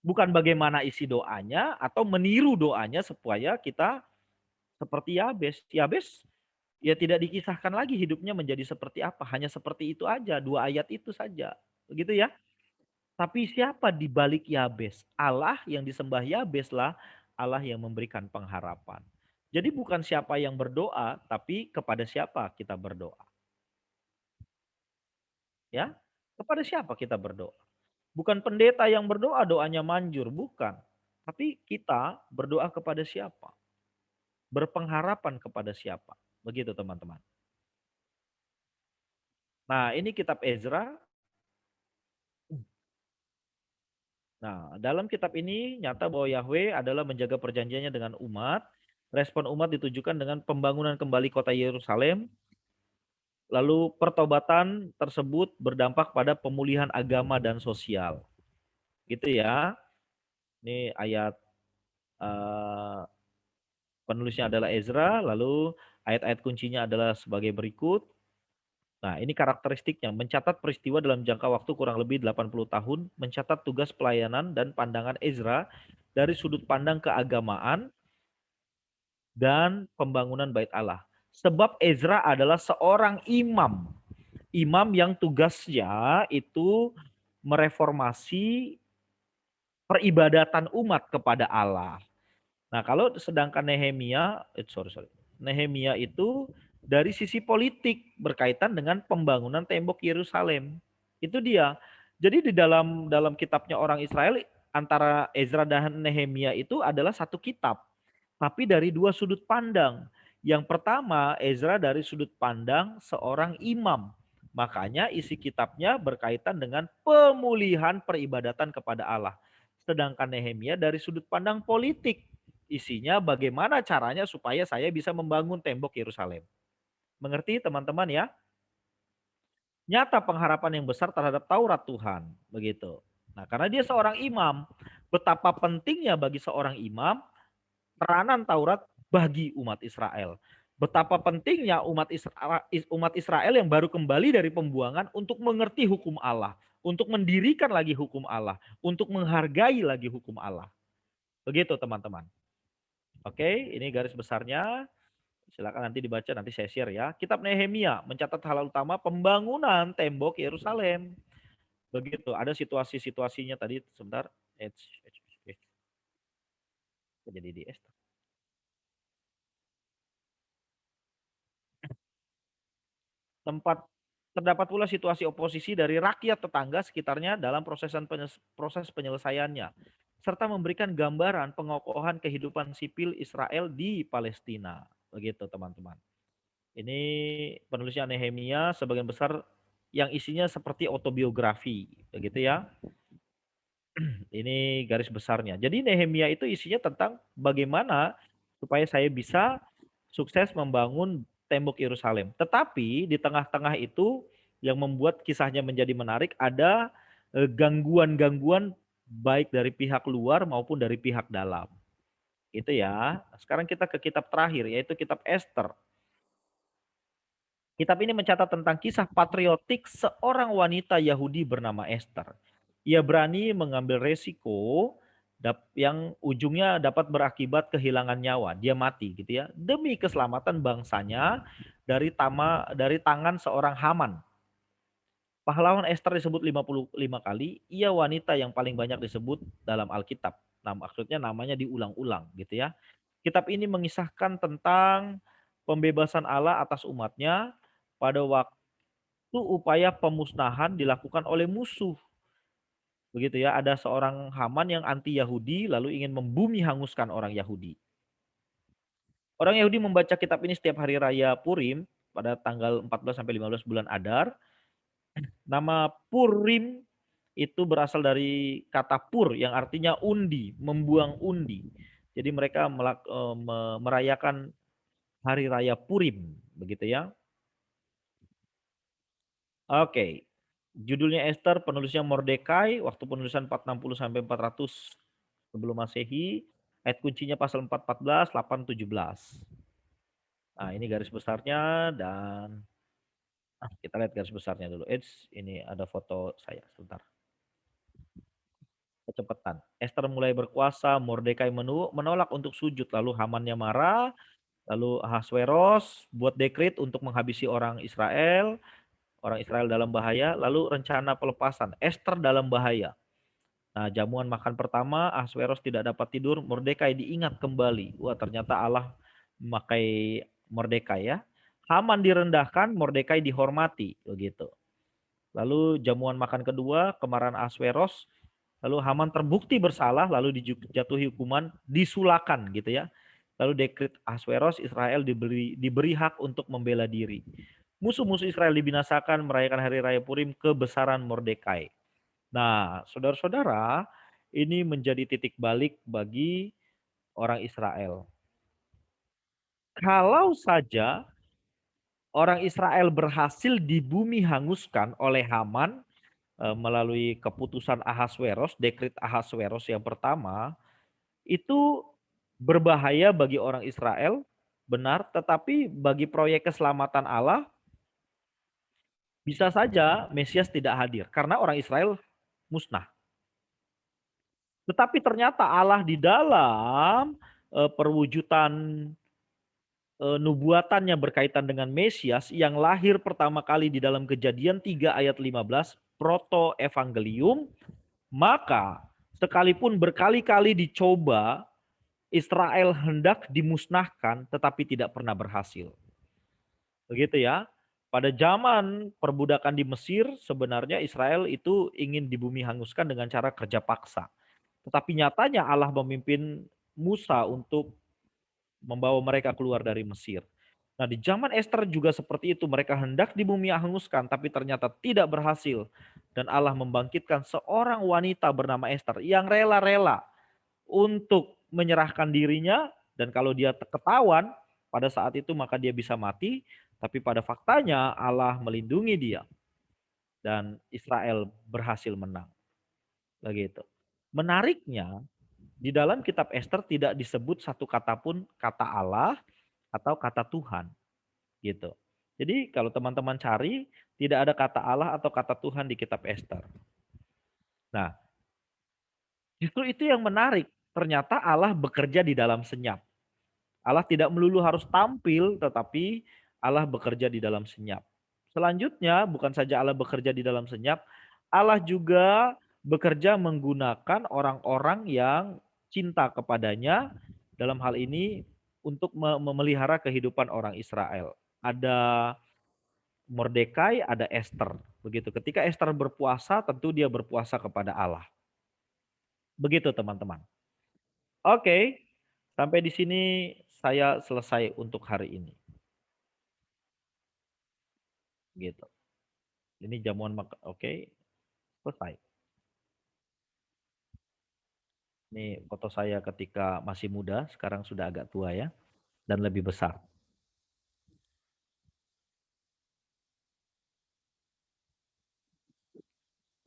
Bukan bagaimana isi doanya atau meniru doanya supaya kita seperti Yabes. Yabes ya tidak dikisahkan lagi hidupnya menjadi seperti apa. Hanya seperti itu aja, 2 ayat itu saja. Begitu ya. Tapi siapa di balik Yabes? Allah yang disembah Yabes lah Allah yang memberikan pengharapan. Jadi bukan siapa yang berdoa, tapi kepada siapa kita berdoa. Ya, kepada siapa kita berdoa? Bukan pendeta yang berdoa doanya manjur, bukan. Tapi kita berdoa kepada siapa? Berpengharapan kepada siapa? Begitu teman-teman. Nah, ini kitab Ezra. Nah, dalam kitab ini nyata bahwa Yahweh adalah menjaga perjanjiannya dengan umat. Respon umat ditujukan dengan pembangunan kembali kota Yerusalem. Lalu pertobatan tersebut berdampak pada pemulihan agama dan sosial. Gitu ya. Ini ayat penulisnya adalah Ezra, lalu ayat-ayat kuncinya adalah sebagai berikut. Nah, ini karakteristiknya, mencatat peristiwa dalam jangka waktu kurang lebih 80 tahun, mencatat tugas pelayanan dan pandangan Ezra dari sudut pandang keagamaan dan pembangunan Bait Allah. Sebab Ezra adalah seorang imam. Imam yang tugasnya itu mereformasi peribadatan umat kepada Allah. Nah, kalau sedangkan Nehemia, Nehemia itu dari sisi politik berkaitan dengan pembangunan tembok Yerusalem. Itu dia. Jadi di dalam kitabnya orang Israel antara Ezra dan Nehemia itu adalah satu kitab. Tapi dari 2 sudut pandang. Yang pertama, Ezra dari sudut pandang seorang imam. Makanya isi kitabnya berkaitan dengan pemulihan peribadatan kepada Allah. Sedangkan Nehemia dari sudut pandang politik. Isinya bagaimana caranya supaya saya bisa membangun tembok Yerusalem. Mengerti teman-teman ya? Nyata pengharapan yang besar terhadap Taurat Tuhan. Begitu. Nah, karena dia seorang imam. Betapa pentingnya bagi seorang imam peranan Taurat bagi umat Israel. Betapa pentingnya umat Israel yang baru kembali dari pembuangan untuk mengerti hukum Allah, untuk mendirikan lagi hukum Allah, untuk menghargai lagi hukum Allah. Begitu teman-teman. Oke, ini garis besarnya. Silakan nanti dibaca, nanti saya share ya. Kitab Nehemia mencatat hal utama pembangunan tembok Yerusalem. Begitu, ada situasi-situasinya tadi sebentar. Jadi di terdapat pula situasi oposisi dari rakyat tetangga sekitarnya dalam proses penyelesaiannya, serta memberikan gambaran pengokohan kehidupan sipil Israel di Palestina. Begitu teman-teman. Ini penulisnya Nehemia sebagian besar yang isinya seperti autobiografi, begitu ya. Ini garis besarnya. Jadi Nehemia itu isinya tentang bagaimana supaya saya bisa sukses membangun tembok Yerusalem. Tetapi di tengah-tengah itu yang membuat kisahnya menjadi menarik ada gangguan-gangguan baik dari pihak luar maupun dari pihak dalam. Itu ya. Sekarang kita ke kitab terakhir yaitu kitab Esther. Kitab ini mencatat tentang kisah patriotik seorang wanita Yahudi bernama Esther. Ia berani mengambil resiko yang ujungnya dapat berakibat kehilangan nyawa. Dia mati gitu ya. Demi keselamatan bangsanya dari tangan seorang Haman. Pahlawan Esther disebut 55 kali. Ia wanita yang paling banyak disebut dalam Alkitab. Nah, maksudnya namanya diulang-ulang gitu ya. Kitab ini mengisahkan tentang pembebasan Allah atas umatnya pada waktu upaya pemusnahan dilakukan oleh musuh. Begitu ya, ada seorang Haman yang anti Yahudi lalu ingin membumi hanguskan orang Yahudi. Orang Yahudi membaca kitab ini setiap hari raya Purim pada tanggal 14 sampai 15 bulan Adar. Nama Purim itu berasal dari kata pur yang artinya undi, membuang undi. Jadi mereka merayakan hari raya Purim, begitu ya. Oke. Judulnya Esther, penulisnya Mordekai, waktu penulisan 460 sampai 400 sebelum Masehi. Ayat kuncinya pasal 4, 14, 8, 17. Nah, ini garis besarnya dan kita lihat garis besarnya dulu. Ini ada foto saya sebentar. Kecepatan. Esther mulai berkuasa, Mordekai menolak untuk sujud, lalu Hamannya marah, lalu Ahasveros buat dekret untuk menghabisi orang Israel dalam bahaya, lalu rencana pelepasan, Esther dalam bahaya. Nah, jamuan makan pertama, Ahasveros tidak dapat tidur, Mordekai diingat kembali. Wah, ternyata Allah memakai Mordekai ya. Haman direndahkan, Mordekai dihormati, begitu. Lalu jamuan makan kedua, kemarahan Ahasveros, lalu Haman terbukti bersalah, lalu dijatuhi hukuman, disulakan gitu ya. Lalu dekret Ahasveros, Israel diberi hak untuk membela diri. Musuh-musuh Israel dibinasakan, merayakan hari raya Purim, kebesaran Mordekai. Nah, saudara-saudara, ini menjadi titik balik bagi orang Israel. Kalau saja orang Israel berhasil di bumi hanguskan oleh Haman melalui keputusan Ahasveros, dekret Ahasveros yang pertama, itu berbahaya bagi orang Israel, benar, tetapi bagi proyek keselamatan Allah, bisa saja Mesias tidak hadir karena orang Israel musnah. Tetapi ternyata Allah di dalam perwujudan nubuatannya berkaitan dengan Mesias yang lahir pertama kali di dalam Kejadian 3 ayat 15, proto evangelium, maka sekalipun berkali-kali dicoba Israel hendak dimusnahkan tetapi tidak pernah berhasil. Begitu ya. Pada zaman perbudakan di Mesir, sebenarnya Israel itu ingin di bumi hanguskan dengan cara kerja paksa. Tetapi nyatanya Allah memimpin Musa untuk membawa mereka keluar dari Mesir. Nah, di zaman Esther juga seperti itu. Mereka hendak di bumi hanguskan, tapi ternyata tidak berhasil. Dan Allah membangkitkan seorang wanita bernama Esther yang rela-rela untuk menyerahkan dirinya. Dan kalau dia ketahuan, pada saat itu maka dia bisa mati. Tapi pada faktanya Allah melindungi dia. Dan Israel berhasil menang. Begitu. Menariknya, di dalam kitab Esther tidak disebut satu kata pun kata Allah atau kata Tuhan. Gitu. Jadi kalau teman-teman cari, tidak ada kata Allah atau kata Tuhan di kitab Esther. Nah, justru itu yang menarik. Ternyata Allah bekerja di dalam senyap. Allah tidak melulu harus tampil, tetapi Allah bekerja di dalam senyap. Selanjutnya, bukan saja Allah bekerja di dalam senyap, Allah juga bekerja menggunakan orang-orang yang cinta kepadanya, dalam hal ini untuk memelihara kehidupan orang Israel. Ada Mordekai, ada Esther. Begitu. Ketika Esther berpuasa, tentu dia berpuasa kepada Allah. Begitu teman-teman. Oke, sampai di sini saya selesai untuk hari ini. Gitu. Ini jamuan makan. Oke, selesai. Ini foto saya ketika masih muda, sekarang sudah agak tua ya, dan lebih besar.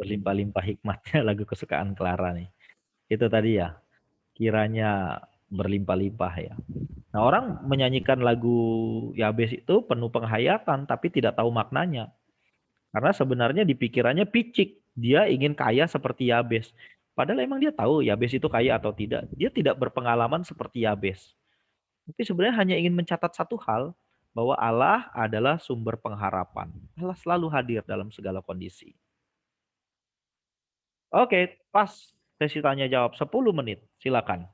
Berlimpah-limpah hikmatnya, lagu kesukaan Clara nih. Itu tadi ya, kiranya berlimpah-limpah ya. Nah, orang menyanyikan lagu Yabes itu penuh penghayatan, tapi tidak tahu maknanya. Karena sebenarnya di pikirannya picik, dia ingin kaya seperti Yabes. Padahal emang dia tahu Yabes itu kaya atau tidak. Dia tidak berpengalaman seperti Yabes. Tapi sebenarnya hanya ingin mencatat satu hal, bahwa Allah adalah sumber pengharapan. Allah selalu hadir dalam segala kondisi. Oke, pas sesi tanya jawab 10 menit, silakan.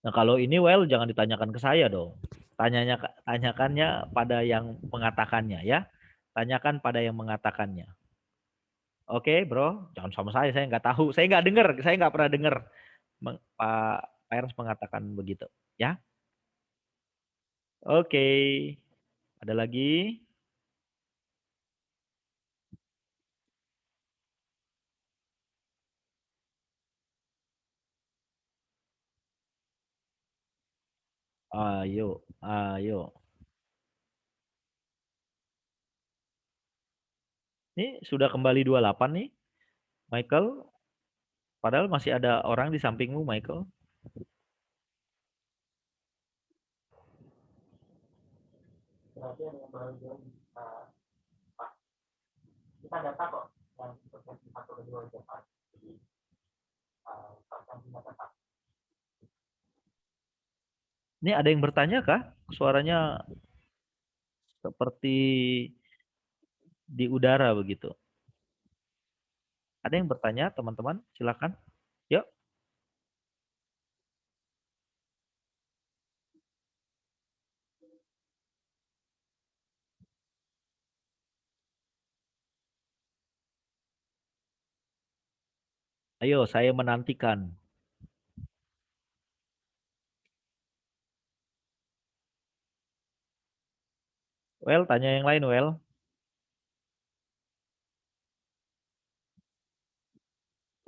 Nah, kalau ini jangan ditanyakan ke saya dong. Tanyakannya pada yang mengatakannya ya. Tanyakan pada yang mengatakannya. Oke, bro. Jangan sama saya nggak tahu. Saya nggak dengar. Saya nggak pernah dengar Pak Ernst mengatakan begitu. Ya. Oke. Ada lagi? Ayo, ayo. Ini sudah kembali 28 nih, Michael. Padahal masih ada orang di sampingmu, Michael. Kita data kok yang frekuensi 1 ke 2 Japan. Jadi frekuensinya tetap. Ini ada yang bertanya kah? Suaranya seperti di udara begitu. Ada yang bertanya, teman-teman? Silakan. Yuk. Ayo, saya menantikan. Well, tanya yang lain, Well.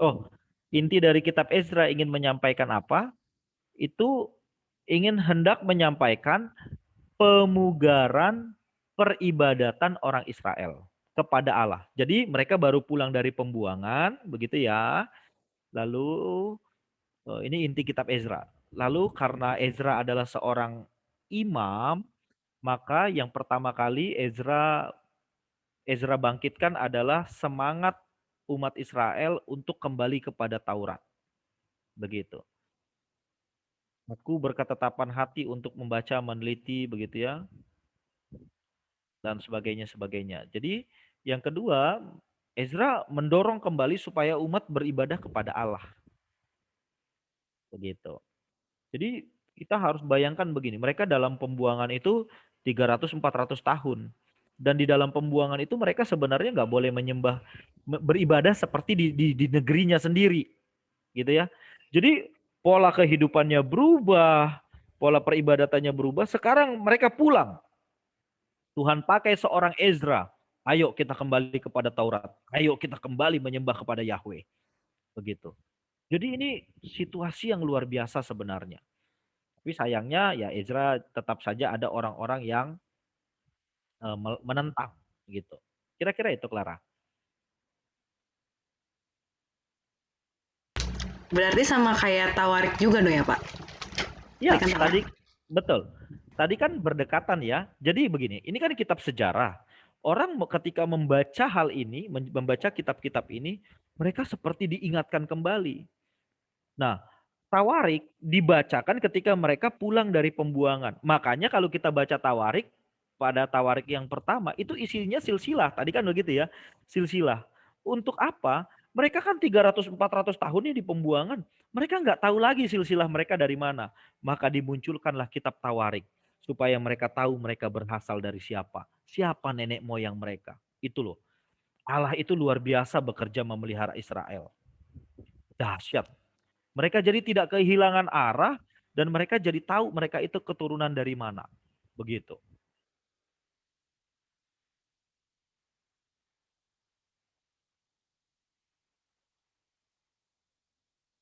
Oh, inti dari kitab Ezra ingin menyampaikan apa? Itu ingin hendak menyampaikan pemugaran peribadatan orang Israel kepada Allah. Jadi mereka baru pulang dari pembuangan, begitu ya. Lalu ini inti kitab Ezra. Lalu karena Ezra adalah seorang imam, maka yang pertama kali Ezra bangkitkan adalah semangat umat Israel untuk kembali kepada Taurat. Begitu. Aku berketetapan hati untuk membaca, meneliti, begitu ya. Dan sebagainya. Jadi yang kedua, Ezra mendorong kembali supaya umat beribadah kepada Allah. Begitu. Jadi kita harus bayangkan begini, mereka dalam pembuangan itu 300-400 tahun. Dan di dalam pembuangan itu mereka sebenarnya nggak boleh menyembah, beribadah seperti di negerinya sendiri. Gitu ya. Jadi pola kehidupannya berubah, pola peribadatannya berubah. Sekarang mereka pulang. Tuhan pakai seorang Ezra. Ayo kita kembali kepada Taurat. Ayo kita kembali menyembah kepada Yahweh. Begitu. Jadi ini situasi yang luar biasa sebenarnya. Tapi sayangnya ya Ezra tetap saja ada orang-orang yang menentang gitu. Kira-kira itu, Clara. Berarti sama kayak Tawarik juga dong ya, Pak? Ya, tadi betul. Tadi kan berdekatan ya. Jadi begini, ini kan kitab sejarah. Orang ketika membaca hal ini, membaca kitab-kitab ini, mereka seperti diingatkan kembali. Nah, Tawarik dibacakan ketika mereka pulang dari pembuangan. Makanya kalau kita baca Tawarik, pada Tawarik yang pertama, itu isinya silsilah. Tadi kan begitu ya, silsilah. Untuk apa? Mereka kan 300-400 tahunnya di pembuangan. Mereka nggak tahu lagi silsilah mereka dari mana. Maka dimunculkanlah kitab Tawarik. Supaya mereka tahu mereka berasal dari siapa. Siapa nenek moyang mereka. Itu loh. Allah itu luar biasa bekerja memelihara Israel. Dahsyat. Mereka jadi tidak kehilangan arah dan mereka jadi tahu mereka itu keturunan dari mana. Begitu.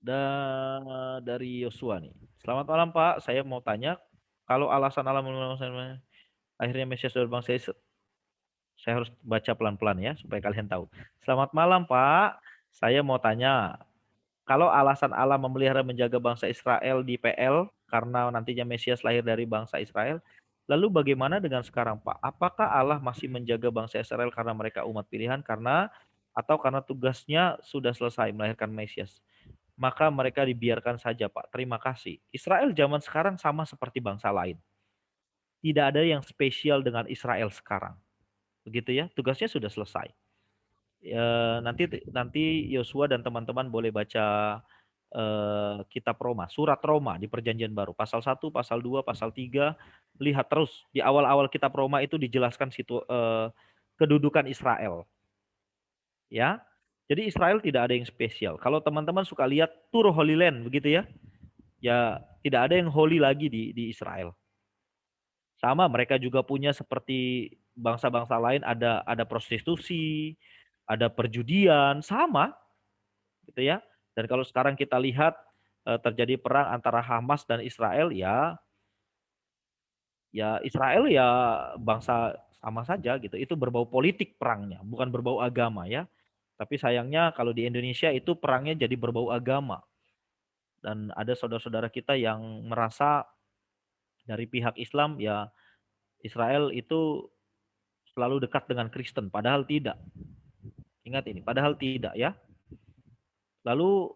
Dan dari Yosua nih. Selamat malam Pak, saya mau tanya, kalau alasan Allah akhirnya Mesias dari bangsa Israel, saya harus baca pelan-pelan ya supaya kalian tahu. Selamat malam Pak, saya mau tanya, kalau alasan Allah memelihara menjaga bangsa Israel di PL karena nantinya Mesias lahir dari bangsa Israel, lalu bagaimana dengan sekarang Pak? Apakah Allah masih menjaga bangsa Israel karena mereka umat pilihan atau karena tugasnya sudah selesai melahirkan Mesias? Maka mereka dibiarkan saja Pak. Terima kasih. Israel zaman sekarang sama seperti bangsa lain. Tidak ada yang spesial dengan Israel sekarang. Begitu ya, tugasnya sudah selesai. Nanti Yosua dan teman-teman boleh baca kitab Roma, surat Roma di Perjanjian Baru, pasal 1, pasal 2, pasal 3, lihat terus di awal-awal kitab Roma itu dijelaskan kedudukan Israel. Ya. Jadi Israel tidak ada yang spesial. Kalau teman-teman suka lihat tur Holy Land begitu ya. Ya tidak ada yang holy lagi di Israel. Sama mereka juga punya seperti bangsa-bangsa lain ada prostitusi, ada perjudian, sama gitu ya. Dan kalau sekarang kita lihat terjadi perang antara Hamas dan Israel, ya Israel ya bangsa sama saja gitu. Itu berbau politik perangnya, bukan berbau agama ya. Tapi sayangnya kalau di Indonesia itu perangnya jadi berbau agama. Dan ada saudara-saudara kita yang merasa dari pihak Islam ya Israel itu selalu dekat dengan Kristen, padahal tidak. Ingat ini, padahal tidak ya. Lalu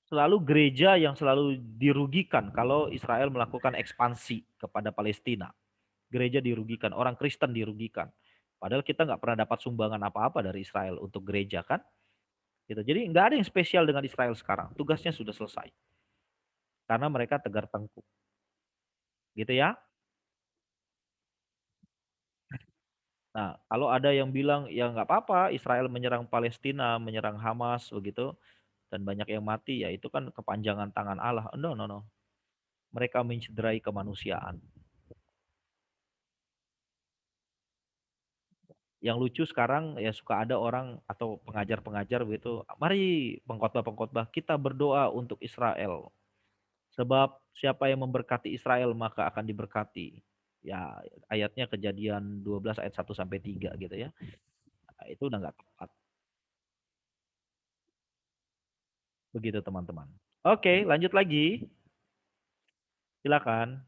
selalu gereja yang selalu dirugikan kalau Israel melakukan ekspansi kepada Palestina. Gereja dirugikan, orang Kristen dirugikan. Padahal kita nggak pernah dapat sumbangan apa-apa dari Israel untuk gereja kan. Gitu. Jadi nggak ada yang spesial dengan Israel sekarang. Tugasnya sudah selesai. Karena mereka tegar tengkuk. Gitu ya. Nah, kalau ada yang bilang ya nggak apa-apa Israel menyerang Palestina, menyerang Hamas begitu, dan banyak yang mati, ya itu kan kepanjangan tangan Allah. No, no, no. Mereka mencederai kemanusiaan. Yang lucu sekarang ya suka ada orang atau pengajar-pengajar begitu, mari pengkhotbah-pengkhotbah kita berdoa untuk Israel. Sebab siapa yang memberkati Israel maka akan diberkati. Ya ayatnya Kejadian 12 ayat 1 sampai 3 gitu ya. Nah, itu udah nggak tepat. Begitu teman-teman. Oke, lanjut lagi. Silakan.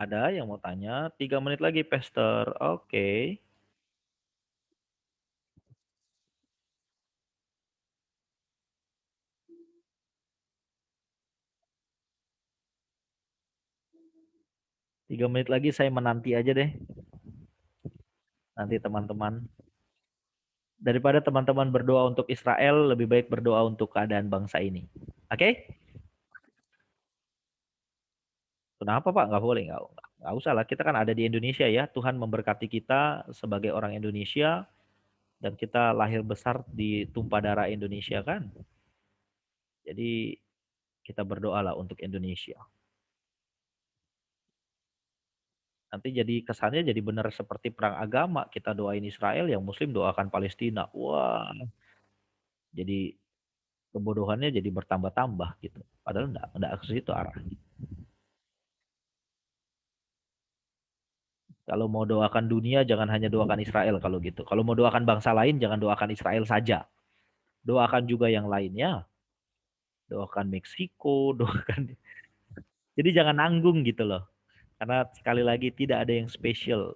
Ada yang mau tanya? 3 menit lagi, Pastor. Oke. Tiga menit lagi saya menanti aja deh. Nanti teman-teman. Daripada teman-teman berdoa untuk Israel, lebih baik berdoa untuk keadaan bangsa ini. Oke? Kenapa Pak? Nggak boleh. Nggak usah lah. Kita kan ada di Indonesia ya. Tuhan memberkati kita sebagai orang Indonesia. Dan kita lahir besar di tumpah darah Indonesia kan. Jadi kita berdoalah untuk Indonesia. Nanti jadi kesannya jadi benar seperti perang agama. Kita doain Israel, yang Muslim doakan Palestina. Wah, jadi kebodohannya jadi bertambah-tambah gitu. Padahal enggak ke situ arahnya. Kalau mau doakan dunia, jangan hanya doakan Israel kalau gitu. Kalau mau doakan bangsa lain, jangan doakan Israel saja. Doakan juga yang lainnya. Doakan Meksiko, doakan. Jadi jangan nanggung gitu loh. Karena sekali lagi tidak ada yang spesial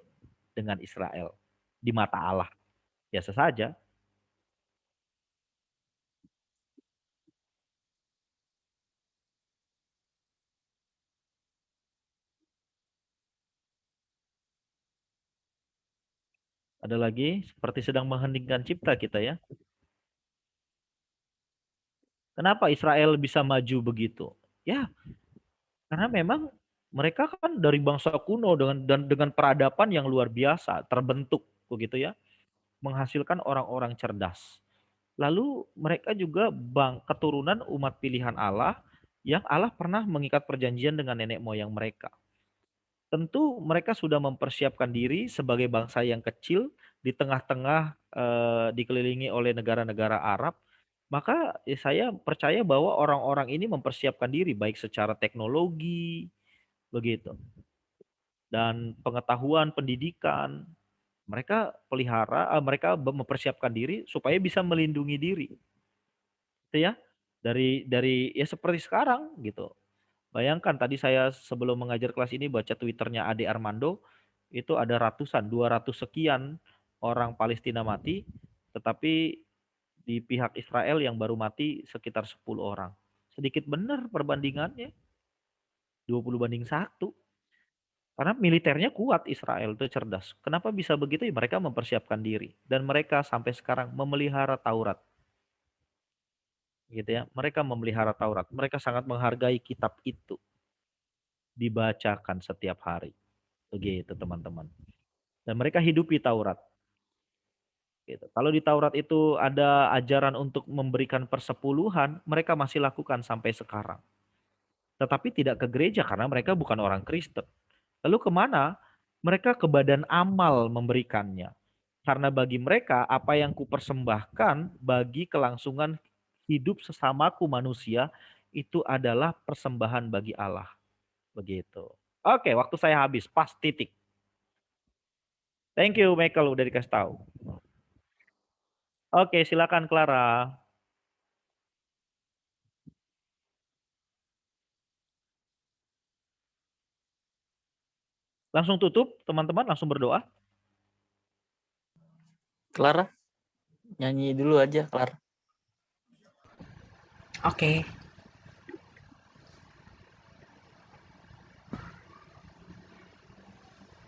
dengan Israel di mata Allah. Biasa saja. Ada lagi, seperti sedang mengheningkan cipta kita ya. Kenapa Israel bisa maju begitu? Ya, karena memang mereka kan dari bangsa kuno dengan peradaban yang luar biasa terbentuk begitu ya, menghasilkan orang-orang cerdas. Lalu mereka juga keturunan umat pilihan Allah yang Allah pernah mengikat perjanjian dengan nenek moyang mereka. Tentu mereka sudah mempersiapkan diri sebagai bangsa yang kecil di tengah-tengah dikelilingi oleh negara-negara Arab. Maka saya percaya bahwa orang-orang ini mempersiapkan diri baik secara teknologi begitu dan pengetahuan pendidikan. Mereka mereka mempersiapkan diri supaya bisa melindungi diri. Gitu ya. Dari ya seperti sekarang gitu. Bayangkan tadi saya sebelum mengajar kelas ini baca Twitternya Ade Armando, itu ada ratusan, 200 sekian orang Palestina mati, tetapi di pihak Israel yang baru mati sekitar 10 orang. Sedikit benar perbandingannya, 20 banding 1. Karena militernya kuat, Israel itu cerdas. Kenapa bisa begitu? Ya, mereka mempersiapkan diri. Dan mereka sampai sekarang memelihara Taurat. gitu ya. Mereka memelihara Taurat. Mereka sangat menghargai kitab itu. Dibacakan setiap hari. Begitu teman-teman. Dan mereka hidupi Taurat. Gitu. Kalau di Taurat itu ada ajaran untuk memberikan persepuluhan, mereka masih lakukan sampai sekarang. Tetapi tidak ke gereja karena mereka bukan orang Kristen. Lalu kemana? Mereka ke badan amal memberikannya. Karena bagi mereka apa yang kupersembahkan bagi kelangsungan hidup sesamaku manusia itu adalah persembahan bagi Allah. Begitu. Oke, waktu saya habis. Pas titik. Thank you Michael udah dikasih tahu. Oke, silakan Clara. Langsung tutup, teman-teman, langsung berdoa. Clara, nyanyi dulu aja, Clara. Oke.